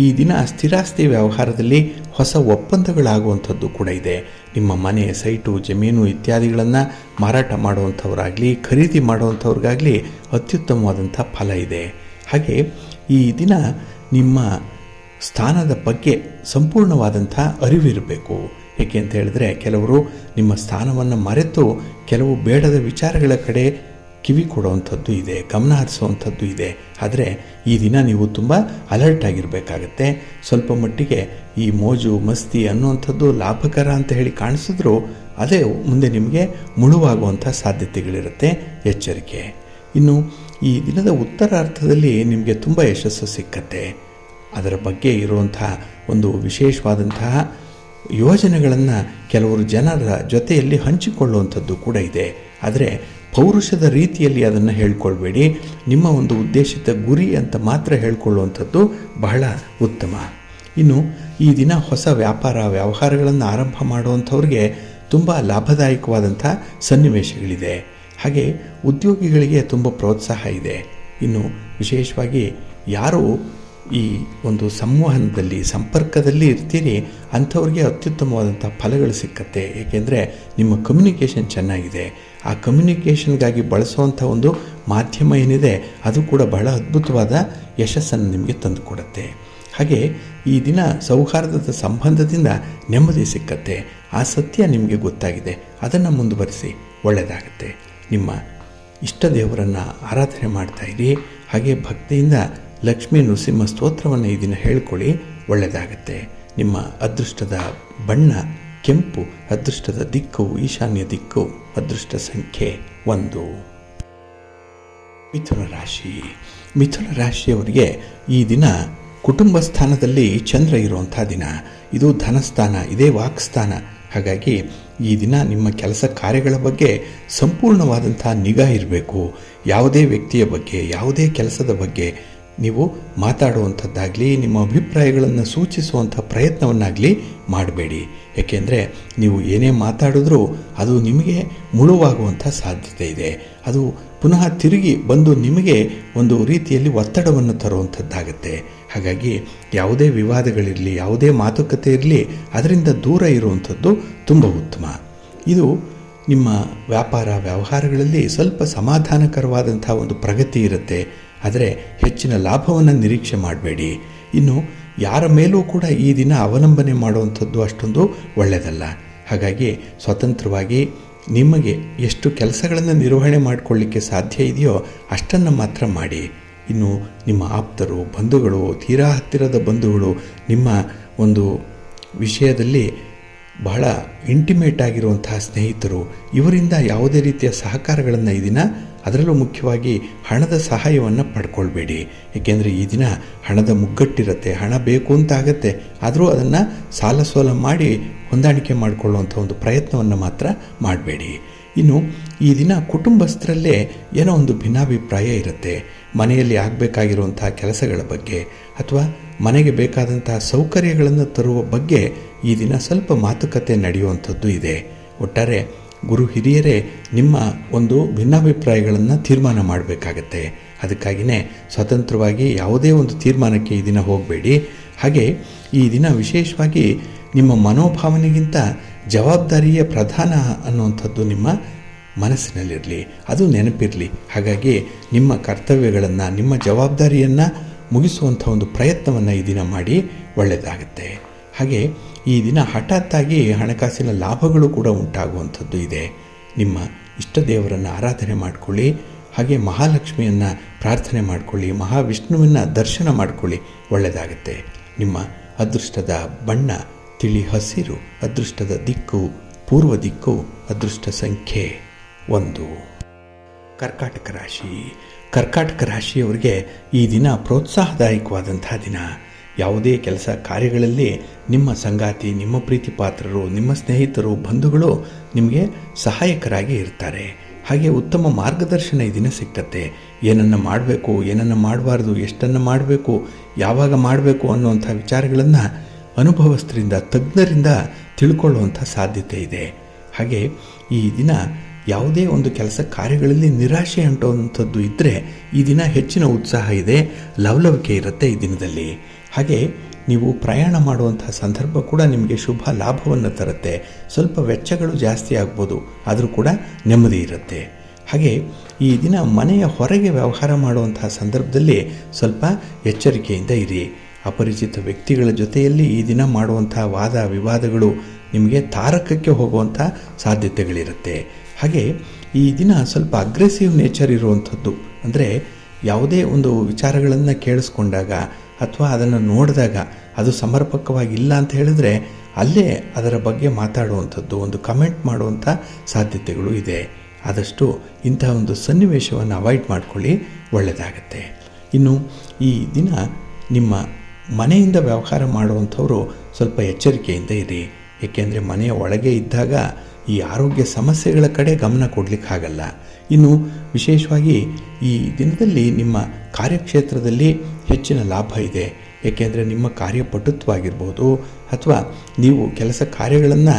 ಈ ದಿನ ಸ್ಥಿರಾಸ್ತಿ ವ್ಯವಹಾರದಲ್ಲಿ ಹೊಸ ಒಪ್ಪಂದಗಳಾಗುವಂಥದ್ದು ಕೂಡ ಇದೆ. ನಿಮ್ಮ ಮನೆ, ಸೈಟು, ಜಮೀನು ಇತ್ಯಾದಿಗಳನ್ನು ಮಾರಾಟ ಮಾಡುವಂಥವ್ರಾಗಲಿ, ಖರೀದಿ ಮಾಡುವಂಥವ್ರಿಗಾಗಲಿ ಅತ್ಯುತ್ತಮವಾದಂಥ ಫಲ ಇದೆ. ಹಾಗೆ ಈ ದಿನ ನಿಮ್ಮ ಸ್ಥಾನದ ಬಗ್ಗೆ ಸಂಪೂರ್ಣವಾದಂಥ ಅರಿವಿರಬೇಕು. ಏಕೆ ಅಂತ ಹೇಳಿದ್ರೆ ಕೆಲವರು ನಿಮ್ಮ ಸ್ಥಾನವನ್ನು ಮರೆತು ಕೆಲವು ಬೇಡದ ವಿಚಾರಗಳ ಕಡೆ ಕಿವಿ ಕೊಡುವಂಥದ್ದು ಇದೆ, ಗಮನ ಹರಿಸುವಂಥದ್ದು ಇದೆ. ಆದರೆ ಈ ದಿನ ನೀವು ತುಂಬ ಅಲರ್ಟ್ ಆಗಿರಬೇಕಾಗತ್ತೆ. ಸ್ವಲ್ಪ ಮಟ್ಟಿಗೆ ಈ ಮೋಜು ಮಸ್ತಿ ಅನ್ನುವಂಥದ್ದು ಲಾಭಕರ ಅಂತ ಹೇಳಿ ಕಾಣಿಸಿದ್ರೂ ಅದೇ ಮುಂದೆ ನಿಮಗೆ ಮುಳುವಾಗುವಂಥ ಸಾಧ್ಯತೆಗಳಿರುತ್ತೆ. ಎಚ್ಚರಿಕೆ. ಇನ್ನು ಈ ದಿನದ ಉತ್ತರಾರ್ಧದಲ್ಲಿ ನಿಮಗೆ ತುಂಬ ಯಶಸ್ಸು ಸಿಕ್ಕತ್ತೆ. ಅದರ ಬಗ್ಗೆ ಇರುವಂಥ ಒಂದು ವಿಶೇಷವಾದಂತಹ ಯೋಜನೆಗಳನ್ನು ಕೆಲವರು ಜನರ ಜೊತೆಯಲ್ಲಿ ಹಂಚಿಕೊಳ್ಳುವಂಥದ್ದು ಕೂಡ ಇದೆ. ಆದರೆ ಪೌರುಷದ ರೀತಿಯಲ್ಲಿ ಅದನ್ನು ಹೇಳ್ಕೊಳ್ಬೇಡಿ. ನಿಮ್ಮ ಒಂದು ಉದ್ದೇಶಿತ ಗುರಿ ಅಂತ ಮಾತ್ರ ಹೇಳ್ಕೊಳ್ಳುವಂಥದ್ದು ಬಹಳ ಉತ್ತಮ. ಇನ್ನು ಈ ದಿನ ಹೊಸ ವ್ಯವಹಾರಗಳನ್ನು ಆರಂಭ ಮಾಡುವಂಥವ್ರಿಗೆ ತುಂಬ ಲಾಭದಾಯಕವಾದಂಥ ಸನ್ನಿವೇಶಗಳಿದೆ. ಹಾಗೆ ಉದ್ಯೋಗಿಗಳಿಗೆ ತುಂಬ ಪ್ರೋತ್ಸಾಹ ಇದೆ. ಇನ್ನು ವಿಶೇಷವಾಗಿ ಯಾರು ಈ ಒಂದು ಸಂವಹನದಲ್ಲಿ ಸಂಪರ್ಕದಲ್ಲಿ ಇರ್ತೀರಿ ಅಂಥವ್ರಿಗೆ ಅತ್ಯುತ್ತಮವಾದಂಥ ಫಲಗಳು ಸಿಕ್ಕತ್ತೆ. ಏಕೆಂದರೆ ನಿಮ್ಮ ಕಮ್ಯುನಿಕೇಷನ್ ಚೆನ್ನಾಗಿದೆ. ಆ ಕಮ್ಯುನಿಕೇಷನ್ಗಾಗಿ ಬಳಸುವಂಥ ಒಂದು ಮಾಧ್ಯಮ ಏನಿದೆ ಅದು ಕೂಡ ಬಹಳ ಅದ್ಭುತವಾದ ಯಶಸ್ಸನ್ನು ನಿಮಗೆ ತಂದುಕೊಡುತ್ತೆ. ಹಾಗೆ ಈ ದಿನ ಸೌಹಾರ್ದದ ಸಂಬಂಧದಿಂದ ನೆಮ್ಮದಿ ಸಿಕ್ಕತ್ತೆ. ಆ ಸತ್ಯ ನಿಮಗೆ ಗೊತ್ತಾಗಿದೆ, ಅದನ್ನು ಮುಂದುವರಿಸಿ, ಒಳ್ಳೆಯದಾಗತ್ತೆ. ನಿಮ್ಮ ಇಷ್ಟ ದೇವರನ್ನು ಆರಾಧನೆ ಮಾಡ್ತಾಯಿರಿ. ಹಾಗೆ ಭಕ್ತಿಯಿಂದ ಲಕ್ಷ್ಮೀ ನೃಸಿಂಹ ಸ್ತೋತ್ರವನ್ನು ಈ ದಿನ ಹೇಳ್ಕೊಳ್ಳಿ, ಒಳ್ಳೆಯದಾಗತ್ತೆ. ನಿಮ್ಮ ಅದೃಷ್ಟದ ಬಣ್ಣ ಕೆಂಪು, ಅದೃಷ್ಟದ ದಿಕ್ಕು ಈಶಾನ್ಯ ದಿಕ್ಕು, ಅದೃಷ್ಟ ಸಂಖ್ಯೆ 1. ಮಿಥುನ ರಾಶಿ. ಮಿಥುನ ರಾಶಿಯವರಿಗೆ ಈ ದಿನ ಕುಟುಂಬ ಸ್ಥಾನದಲ್ಲಿ ಚಂದ್ರ ಇರುವಂಥ ದಿನ. ಇದು ಧನಸ್ಥಾನ, ಇದೇ ವಾಕ್ಸ್ಥಾನ. ಹಾಗಾಗಿ ಈ ದಿನ ನಿಮ್ಮ ಕೆಲಸ ಕಾರ್ಯಗಳ ಬಗ್ಗೆ ಸಂಪೂರ್ಣವಾದಂಥ ನಿಗಾ ಇರಬೇಕು. ಯಾವುದೇ ವ್ಯಕ್ತಿಯ ಬಗ್ಗೆ, ಯಾವುದೇ ಕೆಲಸದ ಬಗ್ಗೆ ನೀವು ಮಾತಾಡುವಂಥದ್ದಾಗಲಿ, ನಿಮ್ಮ ಅಭಿಪ್ರಾಯಗಳನ್ನು ಸೂಚಿಸುವಂಥ ಪ್ರಯತ್ನವನ್ನಾಗಲಿ ಮಾಡಬೇಡಿ. ಏಕೆಂದರೆ ನೀವು ಏನೇ ಮಾತಾಡಿದ್ರೂ ಅದು ನಿಮಗೆ ಮುಳುವಾಗುವಂಥ ಸಾಧ್ಯತೆ ಇದೆ. ಅದು ಪುನಃ ತಿರುಗಿ ಬಂದು ನಿಮಗೆ ಒಂದು ರೀತಿಯಲ್ಲಿ ಒತ್ತಡವನ್ನು ತರುವಂಥದ್ದಾಗತ್ತೆ. ಹಾಗಾಗಿ ಯಾವುದೇ ವಿವಾದಗಳಿರಲಿ, ಯಾವುದೇ ಮಾತುಕತೆ ಇರಲಿ, ಅದರಿಂದ ದೂರ ಇರುವಂಥದ್ದು ತುಂಬ ಉತ್ತಮ. ಇದು ನಿಮ್ಮ ವ್ಯವಹಾರಗಳಲ್ಲಿ ಸ್ವಲ್ಪ ಸಮಾಧಾನಕರವಾದಂಥ ಒಂದು ಪ್ರಗತಿ ಇರುತ್ತೆ. ಆದರೆ ಹೆಚ್ಚಿನ ಲಾಭವನ್ನು ನಿರೀಕ್ಷೆ ಮಾಡಬೇಡಿ. ಇನ್ನು ಯಾರ ಮೇಲೂ ಕೂಡ ಈ ದಿನ ಅವಲಂಬನೆ ಮಾಡುವಂಥದ್ದು ಅಷ್ಟೊಂದು ಒಳ್ಳೆಯದಲ್ಲ. ಹಾಗಾಗಿ ಸ್ವತಂತ್ರವಾಗಿ ನಿಮಗೆ ಎಷ್ಟು ಕೆಲಸಗಳನ್ನು ನಿರ್ವಹಣೆ ಮಾಡಿಕೊಳ್ಳಿಕ್ಕೆ ಸಾಧ್ಯ ಇದೆಯೋ ಅಷ್ಟನ್ನು ಮಾತ್ರ ಮಾಡಿ. ಇನ್ನು ನಿಮ್ಮ ಆಪ್ತರು, ಬಂಧುಗಳು, ತೀರಾ ಹತ್ತಿರದ ಬಂಧುಗಳು ನಿಮ್ಮ ಒಂದು ವಿಷಯದಲ್ಲಿ ಬಹಳ ಇಂಟಿಮೇಟ್ ಆಗಿರುವಂತಹ ಸ್ನೇಹಿತರು, ಇವರಿಂದ ಯಾವುದೇ ರೀತಿಯ ಸಹಕಾರಗಳನ್ನು ಈ ದಿನ, ಅದರಲ್ಲೂ ಮುಖ್ಯವಾಗಿ ಹಣದ ಸಹಾಯವನ್ನು ಪಡ್ಕೊಳ್ಬೇಡಿ. ಏಕೆಂದರೆ ಈ ದಿನ ಹಣದ ಮುಗ್ಗಟ್ಟಿರುತ್ತೆ, ಹಣ ಬೇಕು ಅಂತ ಆಗತ್ತೆ. ಆದರೂ ಅದನ್ನು ಸಾಲ ಸೋಲ ಮಾಡಿ ಹೊಂದಾಣಿಕೆ ಮಾಡಿಕೊಳ್ಳುವಂಥ ಒಂದು ಪ್ರಯತ್ನವನ್ನು ಮಾತ್ರ ಮಾಡಬೇಡಿ. ಇನ್ನು ಈ ದಿನ ಕುಟುಂಬಸ್ಥರಲ್ಲೇ ಏನೋ ಒಂದು ಭಿನ್ನಾಭಿಪ್ರಾಯ ಇರುತ್ತೆ. ಮನೆಯಲ್ಲಿ ಆಗಬೇಕಾಗಿರುವಂಥ ಕೆಲಸಗಳ ಬಗ್ಗೆ ಅಥವಾ ಮನೆಗೆ ಬೇಕಾದಂತಹ ಸೌಕರ್ಯಗಳನ್ನು ತರುವ ಬಗ್ಗೆ ಈ ದಿನ ಸ್ವಲ್ಪ ಮಾತುಕತೆ ನಡೆಯುವಂಥದ್ದು ಇದೆ. ಒಟ್ಟಾರೆ ಗುರು ಹಿರಿಯರೇ ನಿಮ್ಮ ಒಂದು ಭಿನ್ನಾಭಿಪ್ರಾಯಗಳನ್ನು ತೀರ್ಮಾನ ಮಾಡಬೇಕಾಗತ್ತೆ. ಅದಕ್ಕಾಗಿಯೇ ಸ್ವತಂತ್ರವಾಗಿ ಯಾವುದೇ ಒಂದು ತೀರ್ಮಾನಕ್ಕೆ ಈ ದಿನ ಹೋಗಬೇಡಿ. ಹಾಗೆ ಈ ದಿನ ವಿಶೇಷವಾಗಿ ನಿಮ್ಮ ಮನೋಭಾವನೆಗಿಂತ ಜವಾಬ್ದಾರಿಯ ಪ್ರಧಾನ ಅನ್ನುವಂಥದ್ದು ನಿಮ್ಮ ಮನಸ್ಸಿನಲ್ಲಿರಲಿ, ಅದು ನೆನಪಿರಲಿ. ಹಾಗಾಗಿ ನಿಮ್ಮ ಕರ್ತವ್ಯಗಳನ್ನು, ನಿಮ್ಮ ಜವಾಬ್ದಾರಿಯನ್ನು ಮುಗಿಸುವಂಥ ಒಂದು ಪ್ರಯತ್ನವನ್ನು ಈ ದಿನ ಮಾಡಿ, ಒಳ್ಳೆಯದಾಗುತ್ತೆ. ಹಾಗೆ ಈ ದಿನ ಹಠಾತ್ತಾಗಿ ಹಣಕಾಸಿನ ಲಾಭಗಳು ಕೂಡ ಉಂಟಾಗುವಂಥದ್ದು ಇದೆ. ನಿಮ್ಮ ಇಷ್ಟ ದೇವರನ್ನು ಆರಾಧನೆ ಮಾಡಿಕೊಳ್ಳಿ. ಹಾಗೆ ಮಹಾಲಕ್ಷ್ಮಿಯನ್ನು ಪ್ರಾರ್ಥನೆ ಮಾಡಿಕೊಳ್ಳಿ, ಮಹಾವಿಷ್ಣುವಿನ ದರ್ಶನ ಮಾಡಿಕೊಳ್ಳಿ, ಒಳ್ಳೆಯದಾಗುತ್ತೆ. ನಿಮ್ಮ ಅದೃಷ್ಟದ ಬಣ್ಣ ತಿಳಿ ಹಸಿರು, ಅದೃಷ್ಟದ ದಿಕ್ಕು ಪೂರ್ವ ದಿಕ್ಕು, ಅದೃಷ್ಟ ಸಂಖ್ಯೆ 1. ಕರ್ಕಾಟಕ ರಾಶಿ. ಕರ್ಕಾಟಕ ರಾಶಿಯವರಿಗೆ ಈ ದಿನ ಪ್ರೋತ್ಸಾಹದಾಯಕವಾದಂತಹ ದಿನ. ಯಾವುದೇ ಕೆಲಸ ಕಾರ್ಯಗಳಲ್ಲಿ ನಿಮ್ಮ ಸಂಗಾತಿ, ನಿಮ್ಮ ಪ್ರೀತಿ ಪಾತ್ರರು, ನಿಮ್ಮ ಸ್ನೇಹಿತರು, ಬಂಧುಗಳು ನಿಮಗೆ ಸಹಾಯಕರಾಗಿ ಇರ್ತಾರೆ. ಹಾಗೆ ಉತ್ತಮ ಮಾರ್ಗದರ್ಶನ ಈ ದಿನ ಸಿಕ್ಕತ್ತೆ. ಏನನ್ನು ಮಾಡಬೇಕು, ಏನನ್ನು ಮಾಡಬಾರ್ದು, ಎಷ್ಟನ್ನು ಮಾಡಬೇಕು, ಯಾವಾಗ ಮಾಡಬೇಕು ಅನ್ನುವಂಥ ವಿಚಾರಗಳನ್ನು ಅನುಭವಸ್ಥರಿಂದ, ತಜ್ಞರಿಂದ ತಿಳ್ಕೊಳ್ಳುವಂಥ ಸಾಧ್ಯತೆ ಇದೆ. ಹಾಗೆ ಈ ದಿನ ಯಾವುದೇ ಒಂದು ಕೆಲಸ ಕಾರ್ಯಗಳಲ್ಲಿ ನಿರಾಶೆ ಅಂಟುವಂಥದ್ದು ಇದ್ದರೆ ಈ ದಿನ ಹೆಚ್ಚಿನ ಉತ್ಸಾಹ ಇದೆ, ಲವಲವಿಕೆ ಇರುತ್ತೆ ಈ ದಿನದಲ್ಲಿ. ಹಾಗೆ ನೀವು ಪ್ರಯಾಣ ಮಾಡುವಂಥ ಸಂದರ್ಭ ಕೂಡ ನಿಮಗೆ ಶುಭ ಲಾಭವನ್ನು ತರುತ್ತೆ. ಸ್ವಲ್ಪ ವೆಚ್ಚಗಳು ಜಾಸ್ತಿ ಆಗ್ಬೋದು, ಆದರೂ ಕೂಡ ನೆಮ್ಮದಿ ಇರುತ್ತೆ. ಹಾಗೆ ಈ ದಿನ ಮನೆಯ ಹೊರಗೆ ವ್ಯವಹಾರ ಮಾಡುವಂತಹ ಸಂದರ್ಭದಲ್ಲಿ ಸ್ವಲ್ಪ ಎಚ್ಚರಿಕೆಯಿಂದ ಇರಿ. ಅಪರಿಚಿತ ವ್ಯಕ್ತಿಗಳ ಜೊತೆಯಲ್ಲಿ ಈ ದಿನ ಮಾಡುವಂಥ ವಾದ ವಿವಾದಗಳು ನಿಮಗೆ ತಾರಕಕ್ಕೆ ಹೋಗುವಂಥ ಸಾಧ್ಯತೆಗಳಿರುತ್ತೆ. ಹಾಗೆ ಈ ದಿನ ಸ್ವಲ್ಪ ಅಗ್ರೆಸಿವ್ ನೇಚರ್ ಇರುವಂಥದ್ದು, ಅಂದರೆ ಯಾವುದೇ ಒಂದು ವಿಚಾರಗಳನ್ನು ಕೇಳಿಸ್ಕೊಂಡಾಗ ಅಥವಾ ಅದನ್ನು ನೋಡಿದಾಗ ಅದು ಸಮರ್ಪಕವಾಗಿಲ್ಲ ಅಂತ ಹೇಳಿದ್ರೆ ಅಲ್ಲೇ ಅದರ ಬಗ್ಗೆ ಮಾತಾಡುವಂಥದ್ದು, ಒಂದು ಕಮೆಂಟ್ ಮಾಡುವಂಥ ಸಾಧ್ಯತೆಗಳು ಇದೆ. ಆದಷ್ಟು ಇಂತಹ ಒಂದು ಸನ್ನಿವೇಶವನ್ನು ಅವಾಯ್ಡ್ ಮಾಡ್ಕೊಳ್ಳಿ, ಒಳ್ಳೆಯದಾಗತ್ತೆ. ಇನ್ನು ಈ ದಿನ ನಿಮ್ಮ ಮನೆಯಿಂದ ವ್ಯವಹಾರ ಮಾಡುವಂಥವರು ಸ್ವಲ್ಪ ಎಚ್ಚರಿಕೆಯಿಂದ ಇರಿ. ಏಕೆಂದರೆ ಮನೆಯ ಒಳಗೆ ಇದ್ದಾಗ ಈ ಆರೋಗ್ಯ ಸಮಸ್ಯೆಗಳ ಕಡೆ ಗಮನ ಕೊಡಲಿಕ್ಕಾಗಲ್ಲ. ಇನ್ನು ವಿಶೇಷವಾಗಿ ಈ ದಿನದಲ್ಲಿ ನಿಮ್ಮ ಕಾರ್ಯಕ್ಷೇತ್ರದಲ್ಲಿ ಹೆಚ್ಚಿನ ಲಾಭ ಇದೆ. ಏಕೆಂದರೆ ನಿಮ್ಮ ಕಾರ್ಯಪಟುತ್ವವಾಗಿರ್ಬೋದು ಅಥವಾ ನೀವು ಕೆಲಸ ಕಾರ್ಯಗಳನ್ನು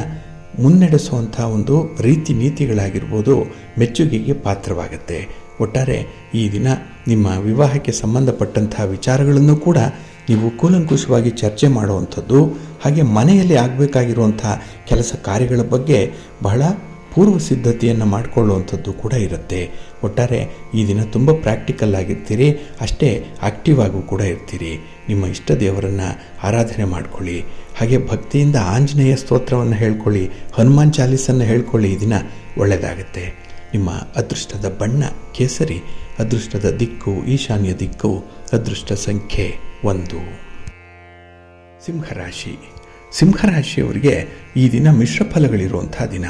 ಮುನ್ನಡೆಸುವಂಥ ಒಂದು ರೀತಿ ನೀತಿಗಳಾಗಿರ್ಬೋದು ಮೆಚ್ಚುಗೆಗೆ ಪಾತ್ರವಾಗುತ್ತೆ. ಒಟ್ಟಾರೆ ಈ ದಿನ ನಿಮ್ಮ ವಿವಾಹಕ್ಕೆ ಸಂಬಂಧಪಟ್ಟಂಥ ವಿಚಾರಗಳನ್ನು ಕೂಡ ನೀವು ಕೂಲಂಕುಷವಾಗಿ ಚರ್ಚೆ ಮಾಡುವಂಥದ್ದು, ಹಾಗೆ ಮನೆಯಲ್ಲಿ ಆಗಬೇಕಾಗಿರುವಂಥ ಕೆಲಸ ಕಾರ್ಯಗಳ ಬಗ್ಗೆ ಬಹಳ ಪೂರ್ವ ಸಿದ್ಧತೆಯನ್ನು ಮಾಡಿಕೊಳ್ಳುವಂಥದ್ದು ಕೂಡ ಇರುತ್ತೆ. ಒಟ್ಟಾರೆ ಈ ದಿನ ತುಂಬ ಪ್ರಾಕ್ಟಿಕಲ್ ಆಗಿರ್ತೀರಿ, ಅಷ್ಟೇ ಆಕ್ಟಿವ್ ಆಗು ಕೂಡ ಇರ್ತೀರಿ. ನಿಮ್ಮ ಇಷ್ಟ ದೇವರನ್ನು ಆರಾಧನೆ ಮಾಡ್ಕೊಳ್ಳಿ, ಹಾಗೆ ಭಕ್ತಿಯಿಂದ ಆಂಜನೇಯ ಸ್ತೋತ್ರವನ್ನು ಹೇಳ್ಕೊಳ್ಳಿ, ಹನುಮಾನ್ ಚಾಲೀಸನ್ನು ಹೇಳ್ಕೊಳ್ಳಿ. ಈ ದಿನ ಒಳ್ಳೆಯದಾಗುತ್ತೆ. ನಿಮ್ಮ ಅದೃಷ್ಟದ ಬಣ್ಣ ಕೇಸರಿ, ಅದೃಷ್ಟದ ದಿಕ್ಕು ಈಶಾನ್ಯ ದಿಕ್ಕು, ಅದೃಷ್ಟ ಸಂಖ್ಯೆ 1. ಸಿಂಹರಾಶಿ. ಸಿಂಹರಾಶಿಯವರಿಗೆ ಈ ದಿನ ಮಿಶ್ರ ಫಲಗಳಿರುವಂಥ ದಿನ.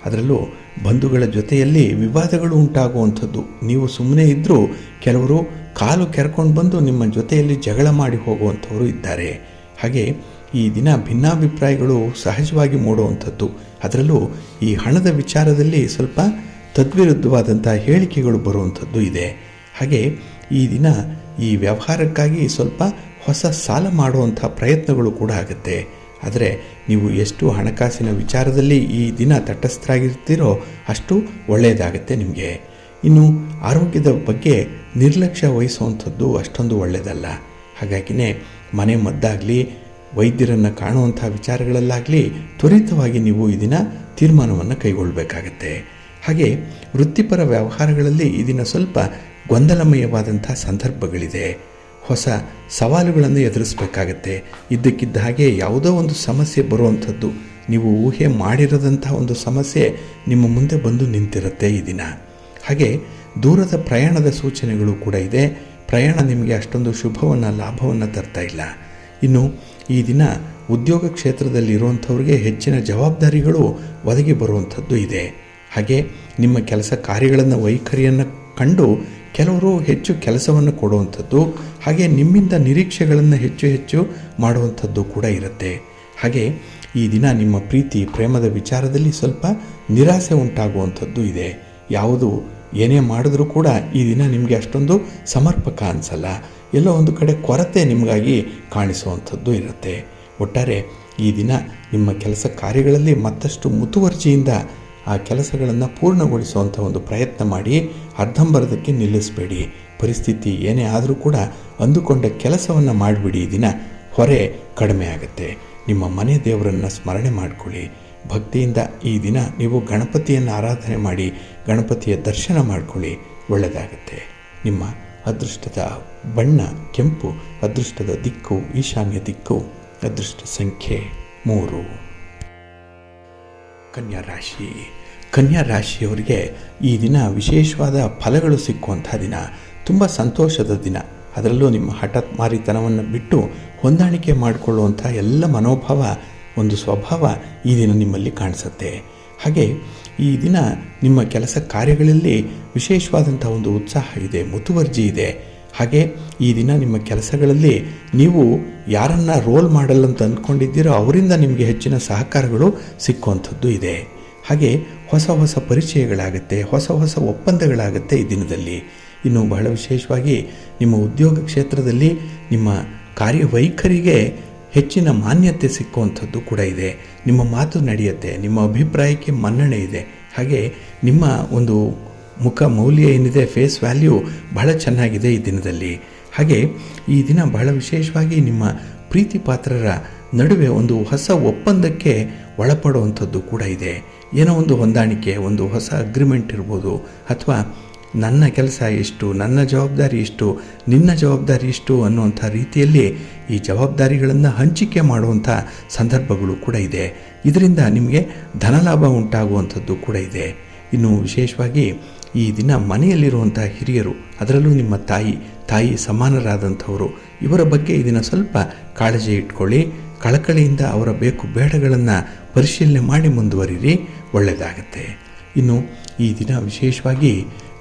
ಅದರಲ್ಲೂ ಬಂಧುಗಳ ಜೊತೆಯಲ್ಲಿ ವಿವಾದಗಳು ಉಂಟಾಗುವಂಥದ್ದು. ನೀವು ಸುಮ್ಮನೆ ಇದ್ದರೂ ಕೆಲವರು ಕಾಲು ಕೆರ್ಕೊಂಡು ಬಂದು ನಿಮ್ಮ ಜೊತೆಯಲ್ಲಿ ಜಗಳ ಮಾಡಿ ಹೋಗುವಂಥವರು ಇದ್ದಾರೆ. ಹಾಗೆ ಈ ದಿನ ಭಿನ್ನಾಭಿಪ್ರಾಯಗಳು ಸಹಜವಾಗಿ ಮೂಡುವಂಥದ್ದು. ಅದರಲ್ಲೂ ಈ ಹಣದ ವಿಚಾರದಲ್ಲಿ ಸ್ವಲ್ಪ ತದ್ವಿರುದ್ಧವಾದಂಥ ಹೇಳಿಕೆಗಳು ಬರುವಂಥದ್ದು ಇದೆ. ಹಾಗೆ ಈ ದಿನ ಈ ವ್ಯವಹಾರಕ್ಕಾಗಿ ಸ್ವಲ್ಪ ಹೊಸ ಸಾಲ ಮಾಡುವಂಥ ಪ್ರಯತ್ನಗಳು ಕೂಡ ಆಗುತ್ತೆ. ಆದರೆ ನೀವು ಎಷ್ಟು ಹಣಕಾಸಿನ ವಿಚಾರದಲ್ಲಿ ಈ ದಿನ ತಟಸ್ಥರಾಗಿರ್ತೀರೋ ಅಷ್ಟು ಒಳ್ಳೆಯದಾಗುತ್ತೆ ನಿಮಗೆ. ಇನ್ನು ಆರೋಗ್ಯದ ಬಗ್ಗೆ ನಿರ್ಲಕ್ಷ್ಯ ವಹಿಸುವಂಥದ್ದು ಅಷ್ಟೊಂದು ಒಳ್ಳೆಯದಲ್ಲ. ಹಾಗಾಗಿಯೇ ಮನೆ ಮದ್ದಾಗಲಿ ವೈದ್ಯರನ್ನು ಕಾಣುವಂಥ ವಿಚಾರಗಳಲ್ಲಾಗಲಿ ತ್ವರಿತವಾಗಿ ನೀವು ಈ ದಿನ ತೀರ್ಮಾನವನ್ನು ಕೈಗೊಳ್ಳಬೇಕಾಗತ್ತೆ. ಹಾಗೆ ವೃತ್ತಿಪರ ವ್ಯವಹಾರಗಳಲ್ಲಿ ಈ ದಿನ ಸ್ವಲ್ಪ ಗೊಂದಲಮಯವಾದಂಥ ಸಂದರ್ಭಗಳಿದೆ. ಹೊಸ ಸವಾಲುಗಳನ್ನು ಎದುರಿಸಬೇಕಾಗತ್ತೆ. ಇದ್ದಕ್ಕಿದ್ದ ಹಾಗೆ ಯಾವುದೋ ಒಂದು ಸಮಸ್ಯೆ ಬರುವಂಥದ್ದು, ನೀವು ಊಹೆ ಮಾಡಿರದಂಥ ಒಂದು ಸಮಸ್ಯೆ ನಿಮ್ಮ ಮುಂದೆ ಬಂದು ನಿಂತಿರುತ್ತೆ ಈ ದಿನ. ಹಾಗೆ ದೂರದ ಪ್ರಯಾಣದ ಸೂಚನೆಗಳು ಕೂಡ ಇದೆ. ಪ್ರಯಾಣ ನಿಮಗೆ ಅಷ್ಟೊಂದು ಶುಭವನ್ನು ಲಾಭವನ್ನು ತರ್ತಾ ಇಲ್ಲ. ಇನ್ನು ಈ ದಿನ ಉದ್ಯೋಗ ಕ್ಷೇತ್ರದಲ್ಲಿರುವಂಥವ್ರಿಗೆ ಹೆಚ್ಚಿನ ಜವಾಬ್ದಾರಿಗಳು ಒದಗಿ ಬರುವಂಥದ್ದು ಇದೆ. ಹಾಗೆ ನಿಮ್ಮ ಕೆಲಸ ಕಾರ್ಯಗಳನ್ನು ವೈಖರಿಯನ್ನು ಕಂಡು ಕೆಲವರು ಹೆಚ್ಚು ಕೆಲಸವನ್ನು ಕೊಡುವಂಥದ್ದು, ಹಾಗೆ ನಿಮ್ಮಿಂದ ನಿರೀಕ್ಷೆಗಳನ್ನು ಹೆಚ್ಚು ಮಾಡುವಂಥದ್ದು ಕೂಡ ಇರುತ್ತೆ. ಹಾಗೆ ಈ ದಿನ ನಿಮ್ಮ ಪ್ರೀತಿ ಪ್ರೇಮದ ವಿಚಾರದಲ್ಲಿ ಸ್ವಲ್ಪ ನಿರಾಸೆ ಉಂಟಾಗುವಂಥದ್ದು ಇದೆ. ಯಾವುದು ಏನೇ ಮಾಡಿದ್ರೂ ಕೂಡ ಈ ದಿನ ನಿಮಗೆ ಅಷ್ಟೊಂದು ಸಮರ್ಪಕ ಅನಿಸಲ್ಲ. ಎಲ್ಲೋ ಒಂದು ಕಡೆ ಕೊರತೆ ನಿಮಗಾಗಿ ಕಾಣಿಸುವಂಥದ್ದು ಇರುತ್ತೆ. ಒಟ್ಟಾರೆ ಈ ದಿನ ನಿಮ್ಮ ಕೆಲಸ ಕಾರ್ಯಗಳಲ್ಲಿ ಮತ್ತಷ್ಟು ಮುತುವರ್ಜಿಯಿಂದ ಆ ಕೆಲಸಗಳನ್ನು ಪೂರ್ಣಗೊಳಿಸುವಂಥ ಒಂದು ಪ್ರಯತ್ನ ಮಾಡಿ, ಅರ್ಧಂಬರ್ಧಕ್ಕೆ ನಿಲ್ಲಿಸಬೇಡಿ. ಪರಿಸ್ಥಿತಿ ಏನೇ ಆದರೂ ಕೂಡ ಅಂದುಕೊಂಡ ಕೆಲಸವನ್ನು ಮಾಡಿಬಿಡಿ. ಈ ದಿನ ಹೊರೆ ಕಡಿಮೆ ಆಗುತ್ತೆ. ನಿಮ್ಮ ಮನೆ ದೇವರನ್ನು ಸ್ಮರಣೆ ಮಾಡಿಕೊಳ್ಳಿ. ಭಕ್ತಿಯಿಂದ ಈ ದಿನ ನೀವು ಗಣಪತಿಯನ್ನು ಆರಾಧನೆ ಮಾಡಿ ಗಣಪತಿಯ ದರ್ಶನ ಮಾಡಿಕೊಳ್ಳಿ, ಒಳ್ಳೆಯದಾಗುತ್ತೆ. ನಿಮ್ಮ ಅದೃಷ್ಟದ ಬಣ್ಣ ಕೆಂಪು, ಅದೃಷ್ಟದ ದಿಕ್ಕು ಈಶಾನ್ಯ ದಿಕ್ಕು, ಅದೃಷ್ಟ ಸಂಖ್ಯೆ 3. ಕನ್ಯಾ ರಾಶಿ. ಕನ್ಯಾ ರಾಶಿಯವರಿಗೆ ಈ ದಿನ ವಿಶೇಷವಾದ ಫಲಗಳು ಸಿಕ್ಕುವಂಥ ದಿನ, ತುಂಬ ಸಂತೋಷದ ದಿನ. ಅದರಲ್ಲೂ ನಿಮ್ಮ ಹಠಾತ್ ಮಾರಿತನವನ್ನು ಬಿಟ್ಟು ಹೊಂದಾಣಿಕೆ ಮಾಡಿಕೊಳ್ಳುವಂಥ ಎಲ್ಲ ಮನೋಭಾವ, ಒಂದು ಸ್ವಭಾವ ಈ ದಿನ ನಿಮ್ಮಲ್ಲಿ ಕಾಣಿಸುತ್ತೆ. ಹಾಗೆ ಈ ದಿನ ನಿಮ್ಮ ಕೆಲಸ ಕಾರ್ಯಗಳಲ್ಲಿ ವಿಶೇಷವಾದಂಥ ಒಂದು ಉತ್ಸಾಹ ಇದೆ, ಮುತುವರ್ಜಿ ಇದೆ. ಹಾಗೆ ಈ ದಿನ ನಿಮ್ಮ ಕೆಲಸಗಳಲ್ಲಿ ನೀವು ಯಾರನ್ನು ರೋಲ್ ಮಾಡಲ್ ಅಂತ ಅಂದ್ಕೊಂಡಿದ್ದೀರೋ ಅವರಿಂದ ನಿಮಗೆ ಹೆಚ್ಚಿನ ಸಹಕಾರಗಳು ಸಿಕ್ಕುವಂಥದ್ದು ಇದೆ. ಹಾಗೆ ಹೊಸ ಹೊಸ ಪರಿಚಯಗಳಾಗುತ್ತೆ, ಹೊಸ ಹೊಸ ಒಪ್ಪಂದಗಳಾಗುತ್ತೆ ಈ ದಿನದಲ್ಲಿ. ಇನ್ನು ಬಹಳ ವಿಶೇಷವಾಗಿ ನಿಮ್ಮ ಉದ್ಯೋಗ ಕ್ಷೇತ್ರದಲ್ಲಿ ನಿಮ್ಮ ಕಾರ್ಯವೈಖರಿಗೆ ಹೆಚ್ಚಿನ ಮಾನ್ಯತೆ ಸಿಕ್ಕುವಂಥದ್ದು ಕೂಡ ಇದೆ. ನಿಮ್ಮ ಮಾತು ನಡೆಯುತ್ತೆ, ನಿಮ್ಮ ಅಭಿಪ್ರಾಯಕ್ಕೆ ಮನ್ನಣೆ ಇದೆ. ಹಾಗೆ ನಿಮ್ಮ ಒಂದು ಮುಖ ಮೌಲ್ಯ ಏನಿದೆ, ಫೇಸ್ ವ್ಯಾಲ್ಯೂ ಬಹಳ ಚೆನ್ನಾಗಿದೆ ಈ ದಿನದಲ್ಲಿ. ಹಾಗೆ ಈ ದಿನ ಬಹಳ ವಿಶೇಷವಾಗಿ ನಿಮ್ಮ ಪ್ರೀತಿ ಪಾತ್ರರ ನಡುವೆ ಒಂದು ಹೊಸ ಒಪ್ಪಂದಕ್ಕೆ ಒಳಪಡುವಂಥದ್ದು ಕೂಡ ಇದೆ. ಏನೋ ಒಂದು ಹೊಂದಾಣಿಕೆ, ಒಂದು ಹೊಸ ಅಗ್ರಿಮೆಂಟ್ ಇರ್ಬೋದು, ಅಥವಾ ನನ್ನ ಕೆಲಸ ಎಷ್ಟು, ನನ್ನ ಜವಾಬ್ದಾರಿ ಎಷ್ಟು, ನಿನ್ನ ಜವಾಬ್ದಾರಿ ಎಷ್ಟು ಅನ್ನುವಂಥ ರೀತಿಯಲ್ಲಿ ಈ ಜವಾಬ್ದಾರಿಗಳನ್ನು ಹಂಚಿಕೆ ಮಾಡುವಂಥ ಸಂದರ್ಭಗಳು ಕೂಡ ಇದೆ. ಇದರಿಂದ ನಿಮಗೆ ಧನಲಾಭ ಉಂಟಾಗುವಂಥದ್ದು ಕೂಡ ಇದೆ. ಇನ್ನು ವಿಶೇಷವಾಗಿ ಈ ದಿನ ಮನೆಯಲ್ಲಿರುವಂಥ ಹಿರಿಯರು, ಅದರಲ್ಲೂ ನಿಮ್ಮ ತಾಯಿ ಸಮಾನರಾದಂಥವರು, ಇವರ ಬಗ್ಗೆ ಈ ದಿನ ಸ್ವಲ್ಪ ಕಾಳಜಿ ಇಟ್ಕೊಳ್ಳಿ. ಕಳಕಳಿಯಿಂದ ಅವರ ಬೇಕು ಬೇಡಗಳನ್ನು ಪರಿಶೀಲನೆ ಮಾಡಿ ಮುಂದುವರಿರಿ, ಒಳ್ಳೆಯದಾಗತ್ತೆ. ಇನ್ನು ಈ ದಿನ ವಿಶೇಷವಾಗಿ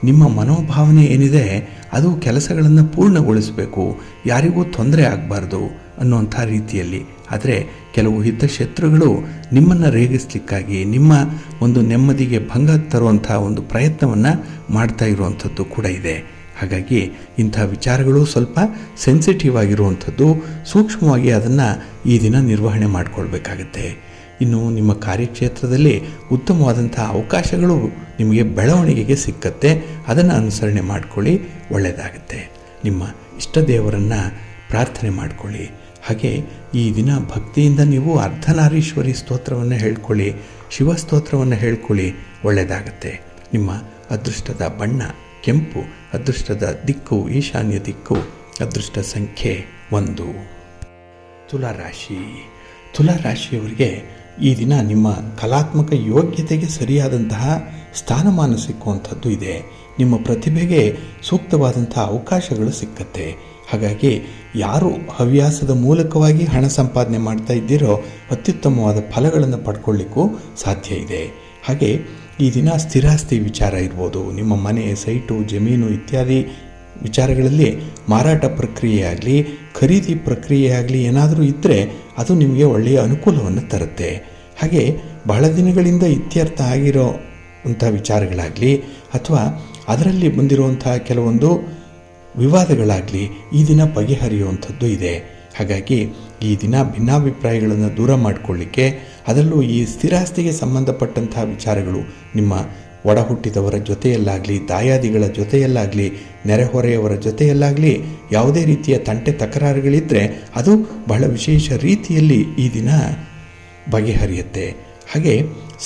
ನಿಮ್ಮ ಮನೋಭಾವನೆ ಏನಿದೆ ಅದು ಕೆಲಸಗಳನ್ನು ಪೂರ್ಣಗೊಳಿಸಬೇಕು, ಯಾರಿಗೂ ತೊಂದರೆ ಆಗಬಾರ್ದು ಅನ್ನುವಂಥ ರೀತಿಯಲ್ಲಿ. ಆದರೆ ಕೆಲವು ಹಿತಶತ್ರುಗಳು ನಿಮ್ಮನ್ನು ರೇಗಿಸ್ಲಿಕ್ಕಾಗಿ ನಿಮ್ಮ ಒಂದು ನೆಮ್ಮದಿಗೆ ಭಂಗ ತರುವಂಥ ಒಂದು ಪ್ರಯತ್ನವನ್ನು ಮಾಡ್ತಾ ಇರುವಂಥದ್ದು ಕೂಡ ಇದೆ. ಹಾಗಾಗಿ ಇಂಥ ವಿಚಾರಗಳು ಸ್ವಲ್ಪ ಸೆನ್ಸಿಟಿವ್ ಆಗಿರುವಂಥದ್ದು, ಸೂಕ್ಷ್ಮವಾಗಿ ಅದನ್ನು ಈ ದಿನ ನಿರ್ವಹಣೆ ಮಾಡಿಕೊಳ್ಬೇಕಾಗತ್ತೆ. ಇನ್ನು ನಿಮ್ಮ ಕಾರ್ಯಕ್ಷೇತ್ರದಲ್ಲಿ ಉತ್ತಮವಾದಂಥ ಅವಕಾಶಗಳು ನಿಮಗೆ ಬೆಳವಣಿಗೆಗೆ ಸಿಕ್ಕತ್ತೆ, ಅದನ್ನು ಅನುಸರಣೆ ಮಾಡಿಕೊಳ್ಳಿ, ಒಳ್ಳೆಯದಾಗುತ್ತೆ. ನಿಮ್ಮ ಇಷ್ಟ ದೇವರನ್ನು ಪ್ರಾರ್ಥನೆ ಮಾಡಿಕೊಳ್ಳಿ. ಹಾಗೆ ಈ ದಿನ ಭಕ್ತಿಯಿಂದ ನೀವು ಅರ್ಧನಾರೀಶ್ವರಿ ಸ್ತೋತ್ರವನ್ನು ಹೇಳ್ಕೊಳ್ಳಿ, ಶಿವಸ್ತೋತ್ರವನ್ನು ಹೇಳ್ಕೊಳ್ಳಿ, ಒಳ್ಳೆಯದಾಗತ್ತೆ. ನಿಮ್ಮ ಅದೃಷ್ಟದ ಬಣ್ಣ ಕೆಂಪು, ಅದೃಷ್ಟದ ದಿಕ್ಕು ಈಶಾನ್ಯ ದಿಕ್ಕು, ಅದೃಷ್ಟ ಸಂಖ್ಯೆ 1. ತುಲಾರಾಶಿಯವರಿಗೆ ಈ ದಿನ ನಿಮ್ಮ ಕಲಾತ್ಮಕ ಯೋಗ್ಯತೆಗೆ ಸರಿಯಾದಂತಹ ಸ್ಥಾನಮಾನ ಸಿಕ್ಕುವಂಥದ್ದು ಇದೆ. ನಿಮ್ಮ ಪ್ರತಿಭೆಗೆ ಸೂಕ್ತವಾದಂಥ ಅವಕಾಶಗಳು ಸಿಕ್ಕತ್ತೆ. ಹಾಗಾಗಿ ಯಾರು ಹವ್ಯಾಸದ ಮೂಲಕವಾಗಿ ಹಣ ಸಂಪಾದನೆ ಮಾಡ್ತಾ ಇದ್ದೀರೋ ಅತ್ಯುತ್ತಮವಾದ ಫಲಗಳನ್ನು ಪಡ್ಕೊಳ್ಳಿಕ್ಕೂ ಸಾಧ್ಯ ಇದೆ. ಹಾಗೆ ಈ ದಿನ ಸ್ಥಿರಾಸ್ತಿ ವಿಚಾರ ಇರ್ಬೋದು, ನಿಮ್ಮ ಮನೆ, ಸೈಟು, ಜಮೀನು ಇತ್ಯಾದಿ ವಿಚಾರಗಳಲ್ಲಿ ಮಾರಾಟ ಪ್ರಕ್ರಿಯೆ ಆಗಲಿ, ಖರೀದಿ ಪ್ರಕ್ರಿಯೆ ಆಗಲಿ ಏನಾದರೂ ಇದ್ದರೆ ಅದು ನಿಮಗೆ ಒಳ್ಳೆಯ ಅನುಕೂಲವನ್ನು ತರುತ್ತೆ. ಹಾಗೆ ಬಹಳ ದಿನಗಳಿಂದ ಇತ್ಯರ್ಥ ಆಗಿರೋ ಅಂಥ ವಿಚಾರಗಳಾಗಲಿ ಅಥವಾ ಅದರಲ್ಲಿ ಬಂದಿರುವಂಥ ಕೆಲವೊಂದು ವಿವಾದಗಳಾಗಲಿ ಈ ದಿನ ಬಗೆಹರಿಯುವಂಥದ್ದು ಇದೆ. ಹಾಗಾಗಿ ಈ ದಿನ ಭಿನ್ನಾಭಿಪ್ರಾಯಗಳನ್ನು ದೂರ ಮಾಡಿಕೊಳ್ಳಿಕ್ಕೆ, ಅದರಲ್ಲೂ ಈ ಸ್ಥಿರಾಸ್ತಿಗೆ ಸಂಬಂಧಪಟ್ಟಂಥ ವಿಚಾರಗಳು ನಿಮ್ಮ ಒಡ ಹುಟ್ಟಿದವರ ಜೊತೆಯಲ್ಲಾಗಲಿ, ದಾಯಾದಿಗಳ ಜೊತೆಯಲ್ಲಾಗಲಿ, ನೆರೆಹೊರೆಯವರ ಜೊತೆಯಲ್ಲಾಗಲಿ ಯಾವುದೇ ರೀತಿಯ ತಂಟೆ ತಕರಾರುಗಳಿದ್ದರೆ ಅದು ಬಹಳ ವಿಶೇಷ ರೀತಿಯಲ್ಲಿ ಈ ದಿನ ಬಗೆಹರಿಯುತ್ತೆ. ಹಾಗೆ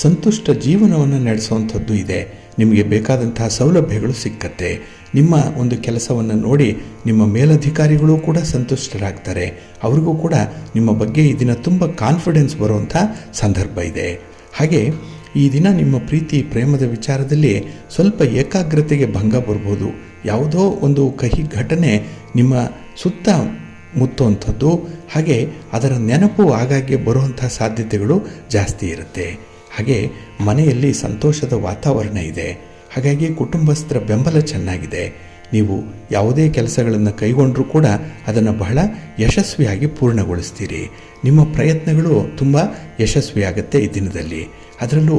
ಸಂತುಷ್ಟ ಜೀವನವನ್ನು ನಡೆಸುವಂಥದ್ದು ಇದೆ. ನಿಮಗೆ ಬೇಕಾದಂತಹ ಸೌಲಭ್ಯಗಳು ಸಿಕ್ಕತ್ತೆ. ನಿಮ್ಮ ಒಂದು ಕೆಲಸವನ್ನು ನೋಡಿ ನಿಮ್ಮ ಮೇಲಧಿಕಾರಿಗಳು ಕೂಡ ಸಂತುಷ್ಟರಾಗ್ತಾರೆ. ಅವ್ರಿಗೂ ಕೂಡ ನಿಮ್ಮ ಬಗ್ಗೆ ಈ ದಿನ ತುಂಬ ಕಾನ್ಫಿಡೆನ್ಸ್ ಬರುವಂಥ ಸಂದರ್ಭ ಇದೆ. ಹಾಗೆ ಈ ದಿನ ನಿಮ್ಮ ಪ್ರೀತಿ ಪ್ರೇಮದ ವಿಚಾರದಲ್ಲಿ ಸ್ವಲ್ಪ ಏಕಾಗ್ರತೆಗೆ ಭಂಗ ಬರ್ಬೋದು. ಯಾವುದೋ ಒಂದು ಕಹಿ ಘಟನೆ ನಿಮ್ಮ ಸುತ್ತ ಮುತ್ತುವಂಥದ್ದು, ಹಾಗೆ ಅದರ ನೆನಪು ಆಗಾಗ್ಗೆ ಬರುವಂಥ ಸಾಧ್ಯತೆಗಳು ಜಾಸ್ತಿ ಇರುತ್ತೆ. ಹಾಗೆ ಮನೆಯಲ್ಲಿ ಸಂತೋಷದ ವಾತಾವರಣ ಇದೆ. ಹಾಗಾಗಿ ಕುಟುಂಬಸ್ಥರ ಬೆಂಬಲ ಚೆನ್ನಾಗಿದೆ. ನೀವು ಯಾವುದೇ ಕೆಲಸಗಳನ್ನು ಕೈಗೊಂಡರೂ ಕೂಡ ಅದನ್ನು ಬಹಳ ಯಶಸ್ವಿಯಾಗಿ ಪೂರ್ಣಗೊಳಿಸ್ತೀರಿ. ನಿಮ್ಮ ಪ್ರಯತ್ನಗಳು ತುಂಬ ಯಶಸ್ವಿಯಾಗುತ್ತೆ ಈ ದಿನದಲ್ಲಿ. ಅದರಲ್ಲೂ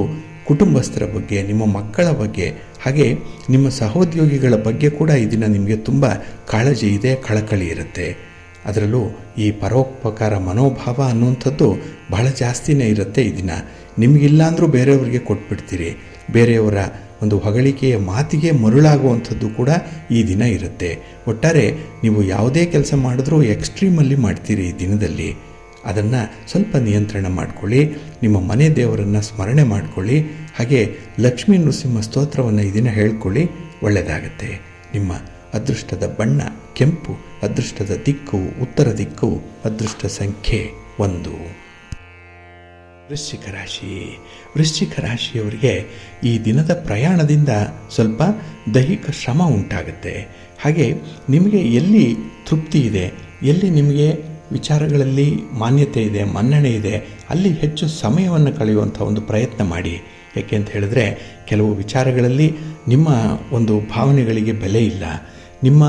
ಕುಟುಂಬಸ್ಥರ ಬಗ್ಗೆ, ನಿಮ್ಮ ಮಕ್ಕಳ ಬಗ್ಗೆ, ಹಾಗೆ ನಿಮ್ಮ ಸಹೋದ್ಯೋಗಿಗಳ ಬಗ್ಗೆ ಕೂಡ ಈ ದಿನ ನಿಮಗೆ ತುಂಬ ಕಾಳಜಿ ಇದೆ, ಕಳಕಳಿ ಇರುತ್ತೆ. ಅದರಲ್ಲೂ ಈ ಪರೋಪಕಾರ ಮನೋಭಾವ ಅನ್ನುವಂಥದ್ದು ಬಹಳ ಜಾಸ್ತಿನೇ ಇರುತ್ತೆ ಈ ದಿನ. ನಿಮಗಿಲ್ಲ ಅಂದರೂ ಬೇರೆಯವರಿಗೆ ಕೊಟ್ಬಿಡ್ತೀರಿ. ಬೇರೆಯವರ ಒಂದು ಹೊಗಳಿಕೆಯ ಮಾತಿಗೆ ಮರುಳಾಗುವಂಥದ್ದು ಕೂಡ ಈ ದಿನ ಇರುತ್ತೆ. ಒಟ್ಟಾರೆ ನೀವು ಯಾವುದೇ ಕೆಲಸ ಮಾಡಿದ್ರೂ ಎಕ್ಸ್ಟ್ರೀಮಲ್ಲಿ ಮಾಡ್ತೀರಿ ಈ ದಿನದಲ್ಲಿ. ಅದನ್ನು ಸ್ವಲ್ಪ ನಿಯಂತ್ರಣ ಮಾಡಿಕೊಳ್ಳಿ. ನಿಮ್ಮ ಮನೆ ದೇವರನ್ನು ಸ್ಮರಣೆ ಮಾಡಿಕೊಳ್ಳಿ. ಹಾಗೆ ಲಕ್ಷ್ಮೀ ನೃಸಿಂಹ ಸ್ತೋತ್ರವನ್ನು ಈ ದಿನ ಹೇಳ್ಕೊಳ್ಳಿ, ಒಳ್ಳೆಯದಾಗತ್ತೆ. ನಿಮ್ಮ ಅದೃಷ್ಟದ ಬಣ್ಣ ಕೆಂಪು, ಅದೃಷ್ಟದ ದಿಕ್ಕು ಉತ್ತರ ದಿಕ್ಕು, ಅದೃಷ್ಟ ಸಂಖ್ಯೆ 1. ವೃಶ್ಚಿಕ ರಾಶಿಯವರಿಗೆ ಈ ದಿನದ ಪ್ರಯಾಣದಿಂದ ಸ್ವಲ್ಪ ದೈಹಿಕ ಶ್ರಮ ಉಂಟಾಗುತ್ತೆ. ಹಾಗೆ ನಿಮಗೆ ಎಲ್ಲಿ ತೃಪ್ತಿ ಇದೆ, ಎಲ್ಲಿ ನಿಮಗೆ ವಿಚಾರಗಳಲ್ಲಿ ಮಾನ್ಯತೆ ಇದೆ, ಮನ್ನಣೆ ಇದೆ, ಅಲ್ಲಿ ಹೆಚ್ಚು ಸಮಯವನ್ನು ಕಳೆಯುವಂಥ ಒಂದು ಪ್ರಯತ್ನ ಮಾಡಿ. ಯಾಕೆ ಅಂತ ಹೇಳಿದ್ರೆ ಕೆಲವು ವಿಚಾರಗಳಲ್ಲಿ ನಿಮ್ಮ ಒಂದು ಭಾವನೆಗಳಿಗೆ ಬೆಲೆ ಇಲ್ಲ, ನಿಮ್ಮ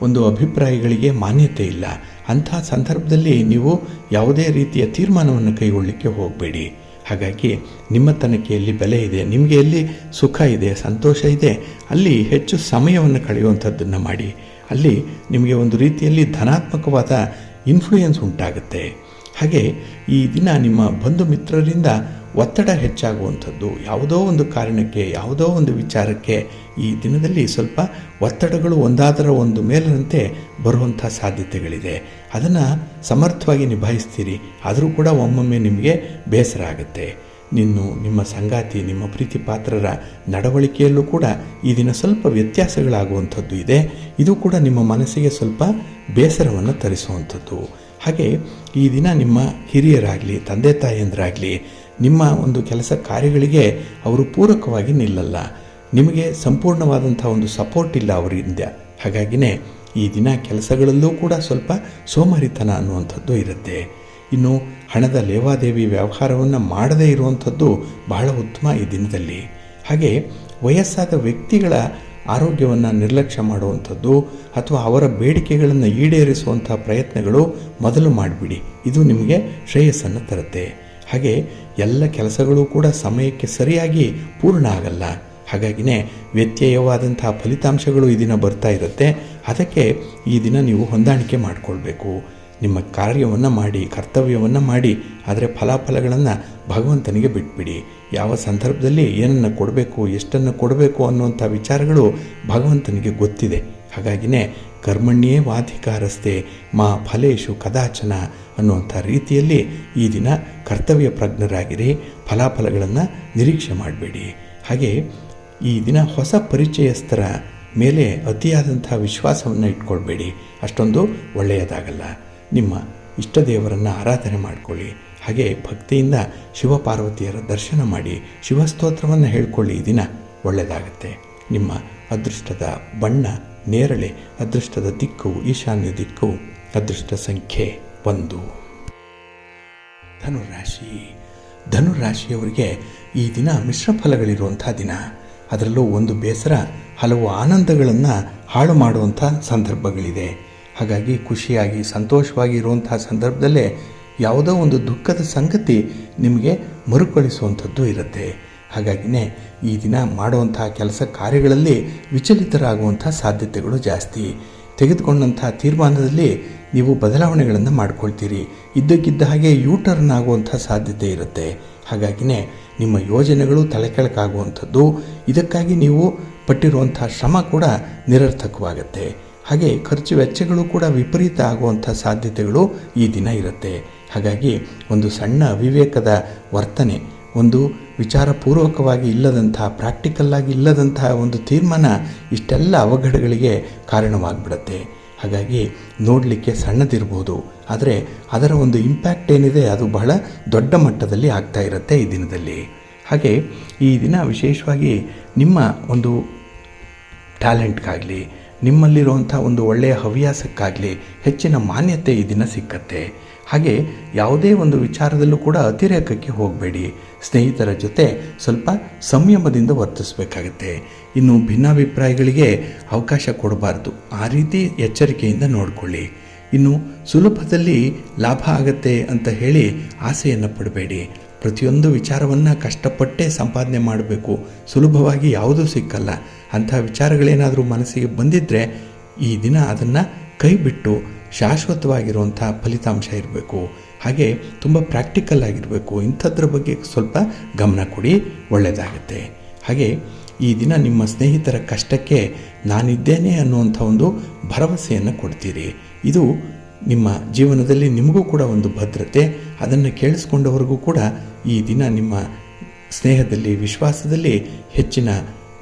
ಒಂದು ಅಭಿಪ್ರಾಯಗಳಿಗೆ ಮಾನ್ಯತೆ ಇಲ್ಲ. ಅಂಥ ಸಂದರ್ಭದಲ್ಲಿ ನೀವು ಯಾವುದೇ ರೀತಿಯ ತೀರ್ಮಾನವನ್ನು ಕೈಗೊಳ್ಳಲಿಕ್ಕೆ ಹೋಗಬೇಡಿ. ಹಾಗಾಗಿ ನಿಮ್ಮ ತನಿಖೆಯಲ್ಲಿ ಬೆಲೆ ಇದೆ, ನಿಮಗೆ ಎಲ್ಲಿ ಸುಖ ಇದೆ, ಸಂತೋಷ ಇದೆ, ಅಲ್ಲಿ ಹೆಚ್ಚು ಸಮಯವನ್ನು ಕಳೆಯುವಂಥದ್ದನ್ನು ಮಾಡಿ. ಅಲ್ಲಿ ನಿಮಗೆ ಒಂದು ರೀತಿಯಲ್ಲಿ ಧನಾತ್ಮಕವಾದ ಇನ್ಫ್ಲೂಯೆನ್ಸ್ ಉಂಟಾಗುತ್ತೆ. ಹಾಗೆ ಈ ದಿನ ನಿಮ್ಮ ಬಂಧು ಮಿತ್ರರಿಂದ ಒತ್ತಡ ಹೆಚ್ಚಾಗುವಂಥದ್ದು, ಯಾವುದೋ ಒಂದು ಕಾರಣಕ್ಕೆ, ಯಾವುದೋ ಒಂದು ವಿಚಾರಕ್ಕೆ ಈ ದಿನದಲ್ಲಿ ಸ್ವಲ್ಪ ಒತ್ತಡಗಳು ಒಂದಾದರ ಒಂದು ಮೇಲಿನಂತೆ ಬರುವಂಥ ಸಾಧ್ಯತೆಗಳಿದೆ. ಅದನ್ನು ಸಮರ್ಥವಾಗಿ ನಿಭಾಯಿಸ್ತೀರಿ. ಆದರೂ ಕೂಡ ಒಮ್ಮೊಮ್ಮೆ ನಿಮಗೆ ಬೇಸರ ಆಗುತ್ತೆ. ನಿಮ್ಮ ಸಂಗಾತಿ, ನಿಮ್ಮ ಪ್ರೀತಿ ಪಾತ್ರರ ನಡವಳಿಕೆಯಲ್ಲೂ ಕೂಡ ಈ ದಿನ ಸ್ವಲ್ಪ ವ್ಯತ್ಯಾಸಗಳಾಗುವಂಥದ್ದು ಇದೆ. ಇದು ಕೂಡ ನಿಮ್ಮ ಮನಸ್ಸಿಗೆ ಸ್ವಲ್ಪ ಬೇಸರವನ್ನು ತರಿಸುವಂಥದ್ದು. ಹಾಗೆ ಈ ದಿನ ನಿಮ್ಮ ಹಿರಿಯರಾಗಲಿ, ತಂದೆ ತಾಯಿಯಂದರಾಗಲಿ ನಿಮ್ಮ ಒಂದು ಕೆಲಸ ಕಾರ್ಯಗಳಿಗೆ ಅವರು ಪೂರಕವಾಗಿ ನಿಲ್ಲಲ್ಲ. ನಿಮಗೆ ಸಂಪೂರ್ಣವಾದಂಥ ಒಂದು ಸಪೋರ್ಟ್ ಇಲ್ಲ ಅವರಿಂದ. ಹಾಗಾಗಿನೇ ಈ ದಿನ ಕೆಲಸಗಳಲ್ಲೂ ಕೂಡ ಸ್ವಲ್ಪ ಸೋಮಾರಿತನ ಅನ್ನುವಂಥದ್ದು ಇರುತ್ತೆ. ಇನ್ನು ಹಣದ ಲೇವಾದೇವಿ ವ್ಯವಹಾರವನ್ನು ಮಾಡದೇ ಇರುವಂಥದ್ದು ಬಹಳ ಉತ್ತಮ ಈ ದಿನದಲ್ಲಿ. ಹಾಗೆ ವಯಸ್ಸಾದ ವ್ಯಕ್ತಿಗಳ ಆರೋಗ್ಯವನ್ನು ನಿರ್ಲಕ್ಷ್ಯ ಮಾಡುವಂಥದ್ದು ಅಥವಾ ಅವರ ಬೇಡಿಕೆಗಳನ್ನು ಈಡೇರಿಸುವಂಥ ಪ್ರಯತ್ನಗಳು ಮೊದಲು ಮಾಡಿಬಿಡಿ. ಇದು ನಿಮಗೆ ಶ್ರೇಯಸ್ಸನ್ನು ತರುತ್ತೆ. ಹಾಗೆ ಎಲ್ಲ ಕೆಲಸಗಳು ಕೂಡ ಸಮಯಕ್ಕೆ ಸರಿಯಾಗಿ ಪೂರ್ಣ ಆಗಲ್ಲ. ಹಾಗಾಗಿನೇ ವ್ಯತ್ಯಯವಾದಂಥ ಫಲಿತಾಂಶಗಳು ಈ ದಿನ ಬರ್ತಾ ಇರುತ್ತೆ. ಅದಕ್ಕೆ ಈ ದಿನ ನೀವು ಹೊಂದಾಣಿಕೆ ಮಾಡಿಕೊಳ್ಬೇಕು. ನಿಮ್ಮ ಕಾರ್ಯವನ್ನು ಮಾಡಿ, ಕರ್ತವ್ಯವನ್ನು ಮಾಡಿ, ಆದರೆ ಫಲಾಫಲಗಳನ್ನು ಭಗವಂತನಿಗೆ ಬಿಟ್ಬಿಡಿ. ಯಾವ ಸಂದರ್ಭದಲ್ಲಿ ಏನನ್ನು ಕೊಡಬೇಕು, ಎಷ್ಟನ್ನು ಕೊಡಬೇಕು ಅನ್ನುವಂಥ ವಿಚಾರಗಳು ಭಗವಂತನಿಗೆ ಗೊತ್ತಿದೆ. ಹಾಗಾಗಿನೇ ಕರ್ಮಣ್ಯೇ ವಾಧಿಕಾರಸ್ತೆ ಮಾ ಫಲೇಶು ಕದಾಚನ ಅನ್ನುವಂಥ ರೀತಿಯಲ್ಲಿ ಈ ದಿನ ಕರ್ತವ್ಯ ಪ್ರಜ್ಞರಾಗಿರಿ. ಫಲಾಫಲಗಳನ್ನು ನಿರೀಕ್ಷೆ ಮಾಡಬೇಡಿ. ಹಾಗೆ ಈ ದಿನ ಹೊಸ ಪರಿಚಯಸ್ಥರ ಮೇಲೆ ಅತಿಯಾದಂಥ ವಿಶ್ವಾಸವನ್ನು ಇಟ್ಕೊಳ್ಬೇಡಿ. ಅಷ್ಟೊಂದು ಒಳ್ಳೆಯದಾಗಲ್ಲ. ನಿಮ್ಮ ಇಷ್ಟ ದೇವರನ್ನು ಆರಾಧನೆ ಮಾಡಿಕೊಳ್ಳಿ. ಹಾಗೆ ಭಕ್ತಿಯಿಂದ ಶಿವಪಾರ್ವತಿಯರ ದರ್ಶನ ಮಾಡಿ ಶಿವಸ್ತೋತ್ರವನ್ನು ಹೇಳ್ಕೊಳ್ಳಿ. ಈ ದಿನ ಒಳ್ಳೆಯದಾಗುತ್ತೆ. ನಿಮ್ಮ ಅದೃಷ್ಟದ ಬಣ್ಣ ನೇರಳೆ, ಅದೃಷ್ಟದ ದಿಕ್ಕು ಈಶಾನ್ಯ ದಿಕ್ಕು, ಅದೃಷ್ಟ ಸಂಖ್ಯೆ 1. ಧನುರಾಶಿಯವರಿಗೆ ಈ ದಿನ ಮಿಶ್ರ ಫಲಗಳಿರುವಂಥ ದಿನ. ಅದರಲ್ಲೂ ಒಂದು ಬೇಸರ, ಹಲವು ಆನಂದಗಳನ್ನು ಹಾಳು ಮಾಡುವಂಥ ಸಂದರ್ಭಗಳಿದೆ. ಹಾಗಾಗಿ ಖುಷಿಯಾಗಿ ಸಂತೋಷವಾಗಿ ಇರುವಂಥ ಸಂದರ್ಭದಲ್ಲೇ ಯಾವುದೋ ಒಂದು ದುಃಖದ ಸಂಗತಿ ನಿಮಗೆ ಮರುಕಳಿಸುವಂಥದ್ದು ಇರುತ್ತೆ. ಹಾಗಾಗಿನೇ ಈ ದಿನ ಮಾಡುವಂಥ ಕೆಲಸ ಕಾರ್ಯಗಳಲ್ಲಿ ವಿಚಲಿತರಾಗುವಂಥ ಸಾಧ್ಯತೆಗಳು ಜಾಸ್ತಿ. ತೆಗೆದುಕೊಂಡಂಥ ತೀರ್ಮಾನದಲ್ಲಿ ನೀವು ಬದಲಾವಣೆಗಳನ್ನು ಮಾಡ್ಕೊಳ್ತೀರಿ. ಇದ್ದಕ್ಕಿದ್ದ ಹಾಗೆ ಯೂಟರ್ನ್ ಆಗುವಂಥ ಸಾಧ್ಯತೆ ಇರುತ್ತೆ. ಹಾಗಾಗಿನೇ ನಿಮ್ಮ ಯೋಜನೆಗಳು ತಲೆಕೆಳಕಾಗುವಂಥದ್ದು, ಇದಕ್ಕಾಗಿ ನೀವು ಪಟ್ಟಿರುವಂಥ ಶ್ರಮ ಕೂಡ ನಿರರ್ಥಕವಾಗುತ್ತೆ. ಹಾಗೆ ಖರ್ಚು ವೆಚ್ಚಗಳು ಕೂಡ ವಿಪರೀತ ಆಗುವಂಥ ಸಾಧ್ಯತೆಗಳು ಈ ದಿನ ಇರುತ್ತೆ. ಹಾಗಾಗಿ ಒಂದು ಸಣ್ಣ ಅವಿವೇಕದ ವರ್ತನೆ, ಒಂದು ವಿಚಾರಪೂರ್ವಕವಾಗಿ ಇಲ್ಲದಂಥ, ಪ್ರಾಕ್ಟಿಕಲ್ಲಾಗಿ ಇಲ್ಲದಂಥ ಒಂದು ತೀರ್ಮಾನ ಇಷ್ಟೆಲ್ಲ ಅವಘಡಗಳಿಗೆ ಕಾರಣವಾಗಿಬಿಡುತ್ತೆ. ಹಾಗಾಗಿ ನೋಡಲಿಕ್ಕೆ ಸಣ್ಣದಿರ್ಬೋದು, ಆದರೆ ಅದರ ಒಂದು ಇಂಪ್ಯಾಕ್ಟ್ ಏನಿದೆ ಅದು ಬಹಳ ದೊಡ್ಡ ಮಟ್ಟದಲ್ಲಿ ಆಗ್ತಾ ಇರುತ್ತೆ ಈ ದಿನದಲ್ಲಿ. ಹಾಗೆ ಈ ದಿನ ವಿಶೇಷವಾಗಿ ನಿಮ್ಮ ಒಂದು ಟ್ಯಾಲೆಂಟ್ಗಾಗಲಿ, ನಿಮ್ಮಲ್ಲಿರುವಂಥ ಒಂದು ಒಳ್ಳೆಯ ಹವ್ಯಾಸಕ್ಕಾಗಲಿ ಹೆಚ್ಚಿನ ಮಾನ್ಯತೆ ಈ ದಿನ ಸಿಕ್ಕತ್ತೆ. ಹಾಗೆ ಯಾವುದೇ ಒಂದು ವಿಚಾರದಲ್ಲೂ ಕೂಡ ಅತಿರೇಕಕ್ಕೆ ಹೋಗಬೇಡಿ. ಸ್ನೇಹಿತರ ಜೊತೆ ಸ್ವಲ್ಪ ಸಂಯಮದಿಂದ ವರ್ತಿಸಬೇಕಾಗತ್ತೆ. ಇನ್ನು ಭಿನ್ನಾಭಿಪ್ರಾಯಗಳಿಗೆ ಅವಕಾಶ ಕೊಡಬಾರ್ದು. ಆ ರೀತಿ ಎಚ್ಚರಿಕೆಯಿಂದ ನೋಡಿಕೊಳ್ಳಿ. ಇನ್ನು ಸುಲಭದಲ್ಲಿ ಲಾಭ ಆಗತ್ತೆ ಅಂತ ಹೇಳಿ ಆಸೆಯನ್ನು ಪಡಬೇಡಿ. ಪ್ರತಿಯೊಂದು ವಿಚಾರವನ್ನು ಕಷ್ಟಪಟ್ಟೇ ಸಂಪಾದನೆ ಮಾಡಬೇಕು, ಸುಲಭವಾಗಿ ಯಾವುದೂ ಸಿಕ್ಕಲ್ಲ. ಅಂಥ ವಿಚಾರಗಳೇನಾದರೂ ಮನಸ್ಸಿಗೆ ಬಂದಿದ್ದರೆ ಈ ದಿನ ಅದನ್ನು ಕೈ ಬಿಟ್ಟು ಶಾಶ್ವತವಾಗಿರುವಂಥ ಫಲಿತಾಂಶ ಇರಬೇಕು. ಹಾಗೆ ತುಂಬ ಪ್ರಾಕ್ಟಿಕಲ್ ಆಗಿರಬೇಕು. ಇಂಥದ್ರ ಬಗ್ಗೆ ಸ್ವಲ್ಪ ಗಮನ ಕೊಡಿ, ಒಳ್ಳೆಯದಾಗುತ್ತೆ. ಹಾಗೆ ಈ ದಿನ ನಿಮ್ಮ ಸ್ನೇಹಿತರ ಕಷ್ಟಕ್ಕೆ ನಾನಿದ್ದೇನೆ ಅನ್ನುವಂಥ ಒಂದು ಭರವಸೆಯನ್ನು ಕೊಡ್ತೀರಿ. ಇದು ನಿಮ್ಮ ಜೀವನದಲ್ಲಿ ನಿಮಗೂ ಕೂಡ ಒಂದು ಭದ್ರತೆ. ಅದನ್ನು ಕೇಳಿಸ್ಕೊಂಡವರಿಗೂ ಕೂಡ ಈ ದಿನ ನಿಮ್ಮ ಸ್ನೇಹದಲ್ಲಿ, ವಿಶ್ವಾಸದಲ್ಲಿ ಹೆಚ್ಚಿನ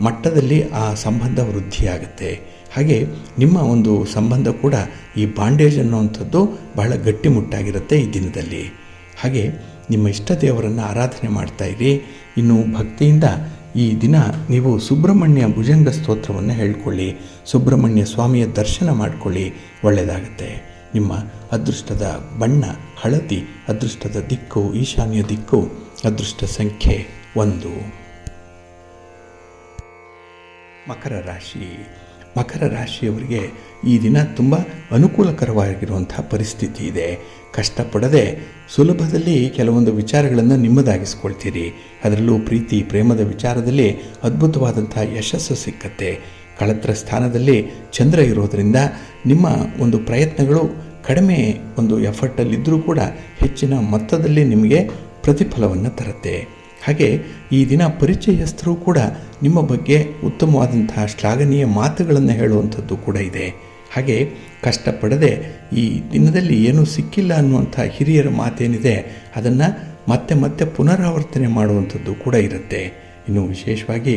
ಮಟ್ಟದಲ್ಲಿ ಆ ಸಂಬಂಧ ವೃದ್ಧಿಯಾಗುತ್ತೆ. ಹಾಗೆ ನಿಮ್ಮ ಒಂದು ಸಂಬಂಧ ಕೂಡ ಈ ಬಾಂಡೇಜ್ ಅನ್ನುವಂಥದ್ದು ಬಹಳ ಗಟ್ಟಿಮುಟ್ಟಾಗಿರುತ್ತೆ ಈ ದಿನದಲ್ಲಿ. ಹಾಗೆ ನಿಮ್ಮ ಇಷ್ಟ ದೇವರನ್ನು ಆರಾಧನೆ ಮಾಡ್ತಾಯಿರಿ. ಇನ್ನು ಭಕ್ತಿಯಿಂದ ಈ ದಿನ ನೀವು ಸುಬ್ರಹ್ಮಣ್ಯ ಭುಜಂಗ ಸ್ತೋತ್ರವನ್ನು ಹೇಳ್ಕೊಳ್ಳಿ, ಸುಬ್ರಹ್ಮಣ್ಯ ಸ್ವಾಮಿಯ ದರ್ಶನ ಮಾಡಿಕೊಳ್ಳಿ, ಒಳ್ಳೆಯದಾಗುತ್ತೆ. ನಿಮ್ಮ ಅದೃಷ್ಟದ ಬಣ್ಣ ಹಳದಿ, ಅದೃಷ್ಟದ ದಿಕ್ಕು ಈಶಾನ್ಯ ದಿಕ್ಕು, ಅದೃಷ್ಟ ಸಂಖ್ಯೆ 1. ಮಕರ ರಾಶಿಯವರಿಗೆ ಈ ದಿನ ತುಂಬ ಅನುಕೂಲಕರವಾಗಿರುವಂಥ ಪರಿಸ್ಥಿತಿ ಇದೆ. ಕಷ್ಟಪಡದೆ ಸುಲಭದಲ್ಲಿ ಕೆಲವೊಂದು ವಿಚಾರಗಳನ್ನು ನಿಮ್ಮದಾಗಿಸ್ಕೊಳ್ತೀರಿ. ಅದರಲ್ಲೂ ಪ್ರೀತಿ ಪ್ರೇಮದ ವಿಚಾರದಲ್ಲಿ ಅದ್ಭುತವಾದಂಥ ಯಶಸ್ಸು ಸಿಕ್ಕತ್ತೆ. ಕಳತ್ರ ಸ್ಥಾನದಲ್ಲಿ ಚಂದ್ರ ಇರೋದರಿಂದ ನಿಮ್ಮ ಒಂದು ಪ್ರಯತ್ನಗಳು ಕಡಿಮೆ ಒಂದು ಎಫರ್ಟಲ್ಲಿದ್ದರೂ ಕೂಡ ಹೆಚ್ಚಿನ ಮೊತ್ತದಲ್ಲಿ ನಿಮಗೆ ಪ್ರತಿಫಲವನ್ನು ತರುತ್ತೆ. ಹಾಗೆ ಈ ದಿನ ಪರಿಚಯಸ್ಥರು ಕೂಡ ನಿಮ್ಮ ಬಗ್ಗೆ ಉತ್ತಮವಾದಂತಹ ಶ್ಲಾಘನೀಯ ಮಾತುಗಳನ್ನು ಹೇಳುವಂಥದ್ದು ಕೂಡ ಇದೆ. ಹಾಗೆ ಕಷ್ಟಪಡದೆ ಈ ದಿನದಲ್ಲಿ ಏನೂ ಸಿಕ್ಕಿಲ್ಲ ಅನ್ನುವಂಥ ಹಿರಿಯರ ಮಾತೇನಿದೆ ಅದನ್ನು ಮತ್ತೆ ಮತ್ತೆ ಪುನರಾವರ್ತನೆ ಮಾಡುವಂಥದ್ದು ಕೂಡ ಇರುತ್ತೆ. ಇನ್ನು ವಿಶೇಷವಾಗಿ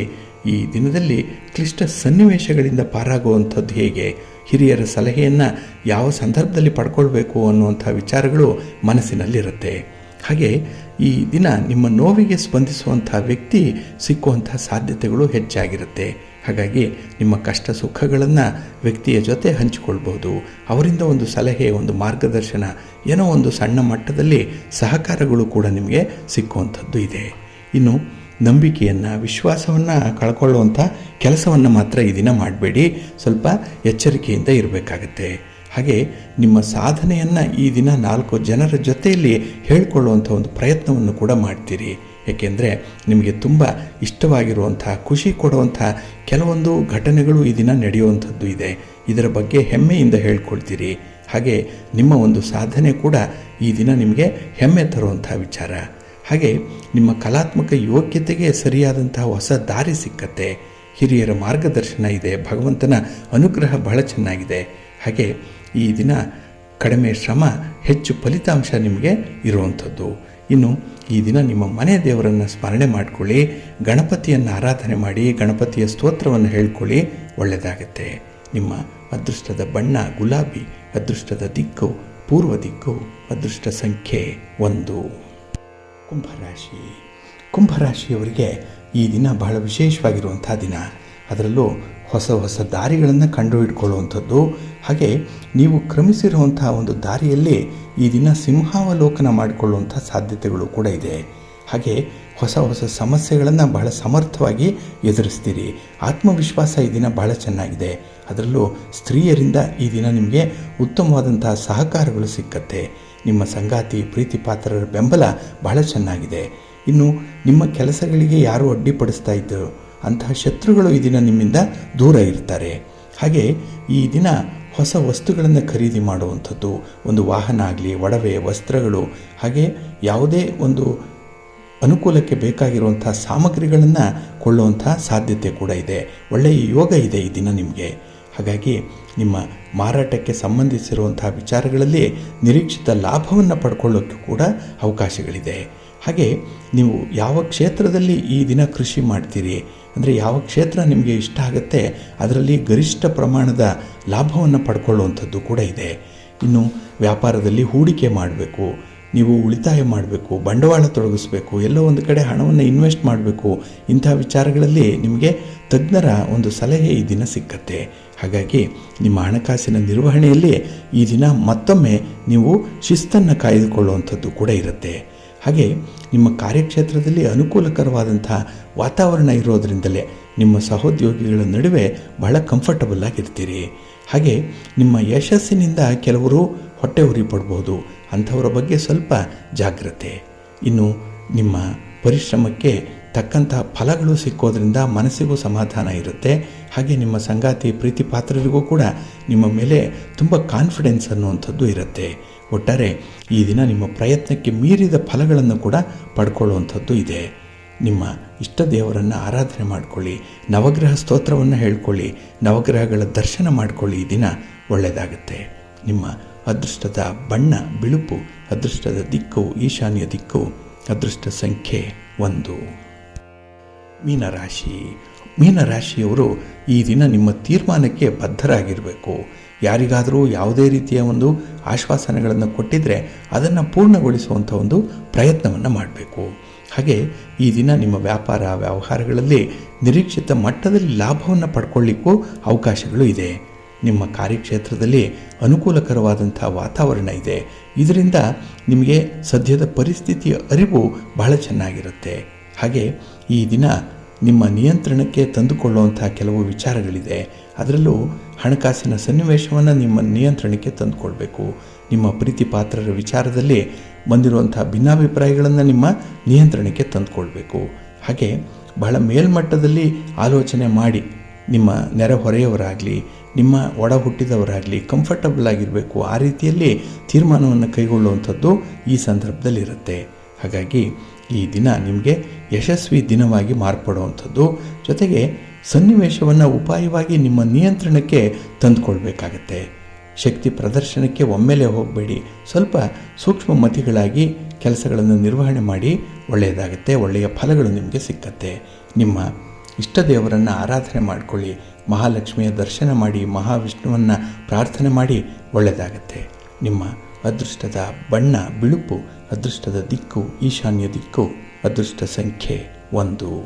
ಈ ದಿನದಲ್ಲಿ ಕ್ಲಿಷ್ಟ ಸನ್ನಿವೇಶಗಳಿಂದ ಪಾರಾಗುವಂಥದ್ದು ಹೇಗೆ, ಹಿರಿಯರ ಸಲಹೆಯನ್ನು ಯಾವ ಸಂದರ್ಭದಲ್ಲಿ ಪಡ್ಕೊಳ್ಬೇಕು ಅನ್ನುವಂಥ ವಿಚಾರಗಳು ಮನಸ್ಸಿನಲ್ಲಿರುತ್ತೆ. ಹಾಗೆ ಈ ದಿನ ನಿಮ್ಮ ನೋವಿಗೆ ಸ್ಪಂದಿಸುವಂಥ ವ್ಯಕ್ತಿ ಸಿಕ್ಕುವಂಥ ಸಾಧ್ಯತೆಗಳು ಹೆಚ್ಚಾಗಿರುತ್ತೆ. ಹಾಗಾಗಿ ನಿಮ್ಮ ಕಷ್ಟ ಸುಖಗಳನ್ನು ವ್ಯಕ್ತಿಯ ಜೊತೆ ಹಂಚಿಕೊಳ್ಬೋದು. ಅವರಿಂದ ಒಂದು ಸಲಹೆ, ಒಂದು ಮಾರ್ಗದರ್ಶನ, ಏನೋ ಒಂದು ಸಣ್ಣ ಮಟ್ಟದಲ್ಲಿ ಸಹಕಾರಗಳು ಕೂಡ ನಿಮಗೆ ಸಿಕ್ಕುವಂಥದ್ದು ಇದೆ. ಇನ್ನು ನಂಬಿಕೆಯನ್ನು, ವಿಶ್ವಾಸವನ್ನು ಕಳ್ಕೊಳ್ಳುವಂಥ ಕೆಲಸವನ್ನು ಮಾತ್ರ ಈ ದಿನ ಮಾಡಬೇಡಿ. ಸ್ವಲ್ಪ ಎಚ್ಚರಿಕೆಯಿಂದ ಇರಬೇಕಾಗತ್ತೆ. ಹಾಗೆ ನಿಮ್ಮ ಸಾಧನೆಯನ್ನು ಈ ದಿನ 4 ಜನರ ಜೊತೆಯಲ್ಲಿ ಹೇಳಿಕೊಳ್ಳುವಂಥ ಒಂದು ಪ್ರಯತ್ನವನ್ನು ಕೂಡ ಮಾಡ್ತೀರಿ. ಏಕೆಂದರೆ ನಿಮಗೆ ತುಂಬ ಇಷ್ಟವಾಗಿರುವಂಥ, ಖುಷಿ ಕೊಡುವಂಥ ಕೆಲವೊಂದು ಘಟನೆಗಳು ಈ ದಿನ ನಡೆಯುವಂಥದ್ದು ಇದೆ. ಇದರ ಬಗ್ಗೆ ಹೆಮ್ಮೆಯಿಂದ ಹೇಳ್ಕೊಳ್ತೀರಿ. ಹಾಗೆ ನಿಮ್ಮ ಒಂದು ಸಾಧನೆ ಕೂಡ ಈ ದಿನ ನಿಮಗೆ ಹೆಮ್ಮೆ ತರುವಂಥ ವಿಚಾರ. ಹಾಗೆ ನಿಮ್ಮ ಕಲಾತ್ಮಕ ಯೋಗ್ಯತೆಗೆ ಸರಿಯಾದಂತಹ ಹೊಸ ದಾರಿ ಸಿಕ್ಕತ್ತೆ. ಹಿರಿಯರ ಮಾರ್ಗದರ್ಶನ ಇದೆ. ಭಗವಂತನ ಅನುಗ್ರಹ ಬಹಳ ಚೆನ್ನಾಗಿದೆ. ಹಾಗೆ ಈ ದಿನ ಕಡಿಮೆ ಶ್ರಮ, ಹೆಚ್ಚು ಫಲಿತಾಂಶ ನಿಮಗೆ ಇರುವಂಥದ್ದು. ಇನ್ನು ಈ ದಿನ ನಿಮ್ಮ ಮನೆ ದೇವರನ್ನು ಸ್ಮರಣೆ ಮಾಡಿಕೊಳ್ಳಿ, ಗಣಪತಿಯನ್ನು ಆರಾಧನೆ ಮಾಡಿ, ಗಣಪತಿಯ ಸ್ತೋತ್ರವನ್ನು ಹೇಳ್ಕೊಳ್ಳಿ, ಒಳ್ಳೆಯದಾಗತ್ತೆ. ನಿಮ್ಮ ಅದೃಷ್ಟದ ಬಣ್ಣ ಗುಲಾಬಿ, ಅದೃಷ್ಟದ ದಿಕ್ಕು ಪೂರ್ವ ದಿಕ್ಕು, ಅದೃಷ್ಟ ಸಂಖ್ಯೆ 1. ಕುಂಭರಾಶಿ. ಕುಂಭರಾಶಿಯವರಿಗೆ ಈ ದಿನ ಬಹಳ ವಿಶೇಷವಾಗಿರುವಂಥ ದಿನ. ಅದರಲ್ಲೂ ಹೊಸ ಹೊಸ ದಾರಿಗಳನ್ನು ಕಂಡುಹಿಡ್ಕೊಳ್ಳುವಂಥದ್ದು. ಹಾಗೆ ನೀವು ಕ್ರಮಿಸಿರುವಂಥ ಒಂದು ದಾರಿಯಲ್ಲಿ ಈ ದಿನ ಸಿಂಹಾವಲೋಕನ ಮಾಡಿಕೊಳ್ಳುವಂಥ ಸಾಧ್ಯತೆಗಳು ಕೂಡ ಇದೆ. ಹಾಗೆ ಹೊಸ ಹೊಸ ಸಮಸ್ಯೆಗಳನ್ನು ಬಹಳ ಸಮರ್ಥವಾಗಿ ಎದುರಿಸ್ತೀರಿ. ಆತ್ಮವಿಶ್ವಾಸ ಈ ದಿನ ಬಹಳ ಚೆನ್ನಾಗಿದೆ. ಅದರಲ್ಲೂ ಸ್ತ್ರೀಯರಿಂದ ಈ ದಿನ ನಿಮಗೆ ಉತ್ತಮವಾದಂತಹ ಸಹಕಾರಗಳು ಸಿಕ್ಕತ್ತೆ. ನಿಮ್ಮ ಸಂಗಾತಿ, ಪ್ರೀತಿ ಪಾತ್ರರ ಬೆಂಬಲ ಬಹಳ ಚೆನ್ನಾಗಿದೆ. ಇನ್ನು ನಿಮ್ಮ ಕೆಲಸಗಳಿಗೆ ಯಾರು ಅಡ್ಡಿಪಡಿಸ್ತಾ ಇದ್ದರು ಅಂತಹ ಶತ್ರುಗಳು ಈ ದಿನ ನಿಮ್ಮಿಂದ ದೂರ ಇರ್ತಾರೆ. ಹಾಗೆ ಈ ದಿನ ಹೊಸ ವಸ್ತುಗಳನ್ನು ಖರೀದಿ ಮಾಡುವಂಥದ್ದು, ಒಂದು ವಾಹನ ಆಗಲಿ, ಒಡವೆ, ವಸ್ತ್ರಗಳು, ಹಾಗೆ ಯಾವುದೇ ಒಂದು ಅನುಕೂಲಕ್ಕೆ ಬೇಕಾಗಿರುವಂಥ ಸಾಮಗ್ರಿಗಳನ್ನು ಕೊಳ್ಳುವಂಥ ಸಾಧ್ಯತೆ ಕೂಡ ಇದೆ. ಒಳ್ಳೆಯ ಯೋಗ ಇದೆ ಈ ದಿನ ನಿಮಗೆ. ಹಾಗಾಗಿ ನಿಮ್ಮ ಮಾರಾಟಕ್ಕೆ ಸಂಬಂಧಿಸಿರುವಂಥ ವಿಚಾರಗಳಲ್ಲಿ ನಿರೀಕ್ಷಿತ ಲಾಭವನ್ನು ಪಡ್ಕೊಳ್ಳೋಕ್ಕೆ ಕೂಡ ಅವಕಾಶಗಳಿದೆ. ಹಾಗೆ ನೀವು ಯಾವ ಕ್ಷೇತ್ರದಲ್ಲಿ ಈ ದಿನ ಕೃಷಿ ಮಾಡ್ತೀರಿ, ಅಂದರೆ ಯಾವ ಕ್ಷೇತ್ರ ನಿಮಗೆ ಇಷ್ಟ ಆಗುತ್ತೆ ಅದರಲ್ಲಿ ಗರಿಷ್ಠ ಪ್ರಮಾಣದ ಲಾಭವನ್ನು ಪಡ್ಕೊಳ್ಳುವಂಥದ್ದು ಕೂಡ ಇದೆ. ಇನ್ನು ವ್ಯಾಪಾರದಲ್ಲಿ ಹೂಡಿಕೆ ಮಾಡಬೇಕು, ನೀವು ಉಳಿತಾಯ ಮಾಡಬೇಕು, ಬಂಡವಾಳ ತೊಡಗಿಸ್ಬೇಕು, ಎಲ್ಲೋ ಒಂದು ಕಡೆ ಹಣವನ್ನು ಇನ್ವೆಸ್ಟ್ ಮಾಡಬೇಕು. ಇಂಥ ವಿಚಾರಗಳಲ್ಲಿ ನಿಮಗೆ ತಜ್ಞರ ಒಂದು ಸಲಹೆ ಈ ದಿನ ಸಿಕ್ಕತ್ತೆ. ಹಾಗಾಗಿ ನಿಮ್ಮ ಹಣಕಾಸಿನ ನಿರ್ವಹಣೆಯಲ್ಲಿ ಈ ದಿನ ಮತ್ತೊಮ್ಮೆ ನೀವು ಶಿಸ್ತನ್ನು ಕಾಯ್ದುಕೊಳ್ಳುವಂಥದ್ದು ಕೂಡ ಇರುತ್ತೆ. ಹಾಗೆ ನಿಮ್ಮ ಕಾರ್ಯಕ್ಷೇತ್ರದಲ್ಲಿ ಅನುಕೂಲಕರವಾದಂಥ ವಾತಾವರಣ ಇರೋದರಿಂದಲೇ ನಿಮ್ಮ ಸಹೋದ್ಯೋಗಿಗಳ ನಡುವೆ ಬಹಳ ಕಂಫರ್ಟಬಲ್ ಆಗಿರ್ತೀರಿ. ಹಾಗೆ ನಿಮ್ಮ ಯಶಸ್ಸಿನಿಂದ ಕೆಲವರು ಹೊಟ್ಟೆ ಉರಿ ಪಡ್ಬೋದು. ಅಂಥವರ ಬಗ್ಗೆ ಸ್ವಲ್ಪ ಜಾಗ್ರತೆ. ಇನ್ನು ನಿಮ್ಮ ಪರಿಶ್ರಮಕ್ಕೆ ತಕ್ಕಂತಹ ಫಲಗಳು ಸಿಕ್ಕೋದ್ರಿಂದ ಮನಸ್ಸಿಗೂ ಸಮಾಧಾನ ಇರುತ್ತೆ. ಹಾಗೆ ನಿಮ್ಮ ಸಂಗಾತಿ, ಪ್ರೀತಿ ಪಾತ್ರರಿಗೂ ಕೂಡ ನಿಮ್ಮ ಮೇಲೆ ತುಂಬ ಕಾನ್ಫಿಡೆನ್ಸ್ ಅನ್ನುವಂಥದ್ದು ಇರುತ್ತೆ. ಒಟ್ಟಾರೆ ಈ ದಿನ ನಿಮ್ಮ ಪ್ರಯತ್ನಕ್ಕೆ ಮೀರಿದ ಫಲಗಳನ್ನು ಕೂಡ ಪಡ್ಕೊಳ್ಳುವಂಥದ್ದು ಇದೆ. ನಿಮ್ಮ ಇಷ್ಟ ದೇವರನ್ನು ಆರಾಧನೆ ಮಾಡಿಕೊಳ್ಳಿ, ನವಗ್ರಹ ಸ್ತೋತ್ರವನ್ನು ಹೇಳ್ಕೊಳ್ಳಿ, ನವಗ್ರಹಗಳ ದರ್ಶನ ಮಾಡಿಕೊಳ್ಳಿ. ಈ ದಿನ ಒಳ್ಳೆಯದಾಗುತ್ತೆ. ನಿಮ್ಮ ಅದೃಷ್ಟದ ಬಣ್ಣ ಬಿಳುಪು, ಅದೃಷ್ಟದ ದಿಕ್ಕು ಈಶಾನ್ಯ ದಿಕ್ಕು, ಅದೃಷ್ಟ ಸಂಖ್ಯೆ 1. ಮೀನರಾಶಿ. ಮೀನರಾಶಿಯವರು ಈ ದಿನ ನಿಮ್ಮ ತೀರ್ಮಾನಕ್ಕೆ ಬದ್ಧರಾಗಿರಬೇಕು. ಯಾರಿಗಾದರೂ ಯಾವುದೇ ರೀತಿಯ ಒಂದು ಆಶ್ವಾಸನೆಗಳನ್ನು ಕೊಟ್ಟಿದ್ದರೆ ಅದನ್ನು ಪೂರ್ಣಗೊಳಿಸುವಂಥ ಒಂದು ಪ್ರಯತ್ನವನ್ನು ಮಾಡಬೇಕು. ಹಾಗೆ ಈ ದಿನ ನಿಮ್ಮ ವ್ಯಾಪಾರ ವ್ಯವಹಾರಗಳಲ್ಲಿ ನಿರೀಕ್ಷಿತ ಮಟ್ಟದಲ್ಲಿ ಲಾಭವನ್ನು ಪಡ್ಕೊಳ್ಳಿಕ್ಕೂ ಅವಕಾಶಗಳು ಇದೆ. ನಿಮ್ಮ ಕಾರ್ಯಕ್ಷೇತ್ರದಲ್ಲಿ ಅನುಕೂಲಕರವಾದಂಥ ವಾತಾವರಣ ಇದೆ. ಇದರಿಂದ ನಿಮಗೆ ಸದ್ಯದ ಪರಿಸ್ಥಿತಿಯ ಅರಿವು ಬಹಳ ಚೆನ್ನಾಗಿರುತ್ತೆ. ಹಾಗೆ ಈ ದಿನ ನಿಮ್ಮ ನಿಯಂತ್ರಣಕ್ಕೆ ತಂದುಕೊಳ್ಳುವಂಥ ಕೆಲವು ವಿಚಾರಗಳಿದೆ. ಅದರಲ್ಲೂ ಹಣಕಾಸಿನ ಸನ್ನಿವೇಶವನ್ನು ನಿಮ್ಮ ನಿಯಂತ್ರಣಕ್ಕೆ ತಂದುಕೊಳ್ಬೇಕು. ನಿಮ್ಮ ಪ್ರೀತಿ ಪಾತ್ರರ ವಿಚಾರದಲ್ಲಿ ಬಂದಿರುವಂಥ ಭಿನ್ನಾಭಿಪ್ರಾಯಗಳನ್ನು ನಿಮ್ಮ ನಿಯಂತ್ರಣಕ್ಕೆ ತಂದುಕೊಳ್ಬೇಕು. ಹಾಗೆ ಬಹಳ ಮೇಲ್ಮಟ್ಟದಲ್ಲಿ ಆಲೋಚನೆ ಮಾಡಿ ನಿಮ್ಮ ನೆರೆಹೊರೆಯವರಾಗಲಿ, ನಿಮ್ಮ ಒಡ ಹುಟ್ಟಿದವರಾಗಲಿ ಕಂಫರ್ಟಬಲ್ ಆಗಿರಬೇಕು. ಆ ರೀತಿಯಲ್ಲಿ ತೀರ್ಮಾನವನ್ನು ಕೈಗೊಳ್ಳುವಂಥದ್ದು ಈ ಸಂದರ್ಭದಲ್ಲಿರುತ್ತೆ. ಹಾಗಾಗಿ ಈ ದಿನ ನಿಮಗೆ ಯಶಸ್ವಿ ದಿನವಾಗಿ ಮಾರ್ಪಡುವಂಥದ್ದು. ಜೊತೆಗೆ ಸನ್ನಿವೇಶವನ್ನು ಉಪಾಯವಾಗಿ ನಿಮ್ಮ ನಿಯಂತ್ರಣಕ್ಕೆ ತಂದುಕೊಳ್ಬೇಕಾಗತ್ತೆ. ಶಕ್ತಿ ಪ್ರದರ್ಶನಕ್ಕೆ ಒಮ್ಮೆಲೇ ಹೋಗಬೇಡಿ. ಸ್ವಲ್ಪ ಸೂಕ್ಷ್ಮ ಮತಿಗಳಾಗಿ ಕೆಲಸಗಳನ್ನು ನಿರ್ವಹಣೆ ಮಾಡಿ. ಒಳ್ಳೆಯದಾಗುತ್ತೆ. ಒಳ್ಳೆಯ ಫಲಗಳು ನಿಮಗೆ ಸಿಕ್ಕತ್ತೆ. ನಿಮ್ಮ ಇಷ್ಟ ದೇವರನ್ನು ಆರಾಧನೆ ಮಾಡಿಕೊಳ್ಳಿ. ಮಹಾಲಕ್ಷ್ಮಿಯ ದರ್ಶನ ಮಾಡಿ, ಮಹಾವಿಷ್ಣುವನ್ನು ಪ್ರಾರ್ಥನೆ ಮಾಡಿ. ಒಳ್ಳೆಯದಾಗತ್ತೆ. ನಿಮ್ಮ ಅದೃಷ್ಟದ ಬಣ್ಣ ಬಿಳುಪು. ಅದೃಷ್ಟದ ದಿಕ್ಕು ಈಶಾನ್ಯ ದಿಕ್ಕು. ಅದೃಷ್ಟ ಸಂಖ್ಯೆ 1.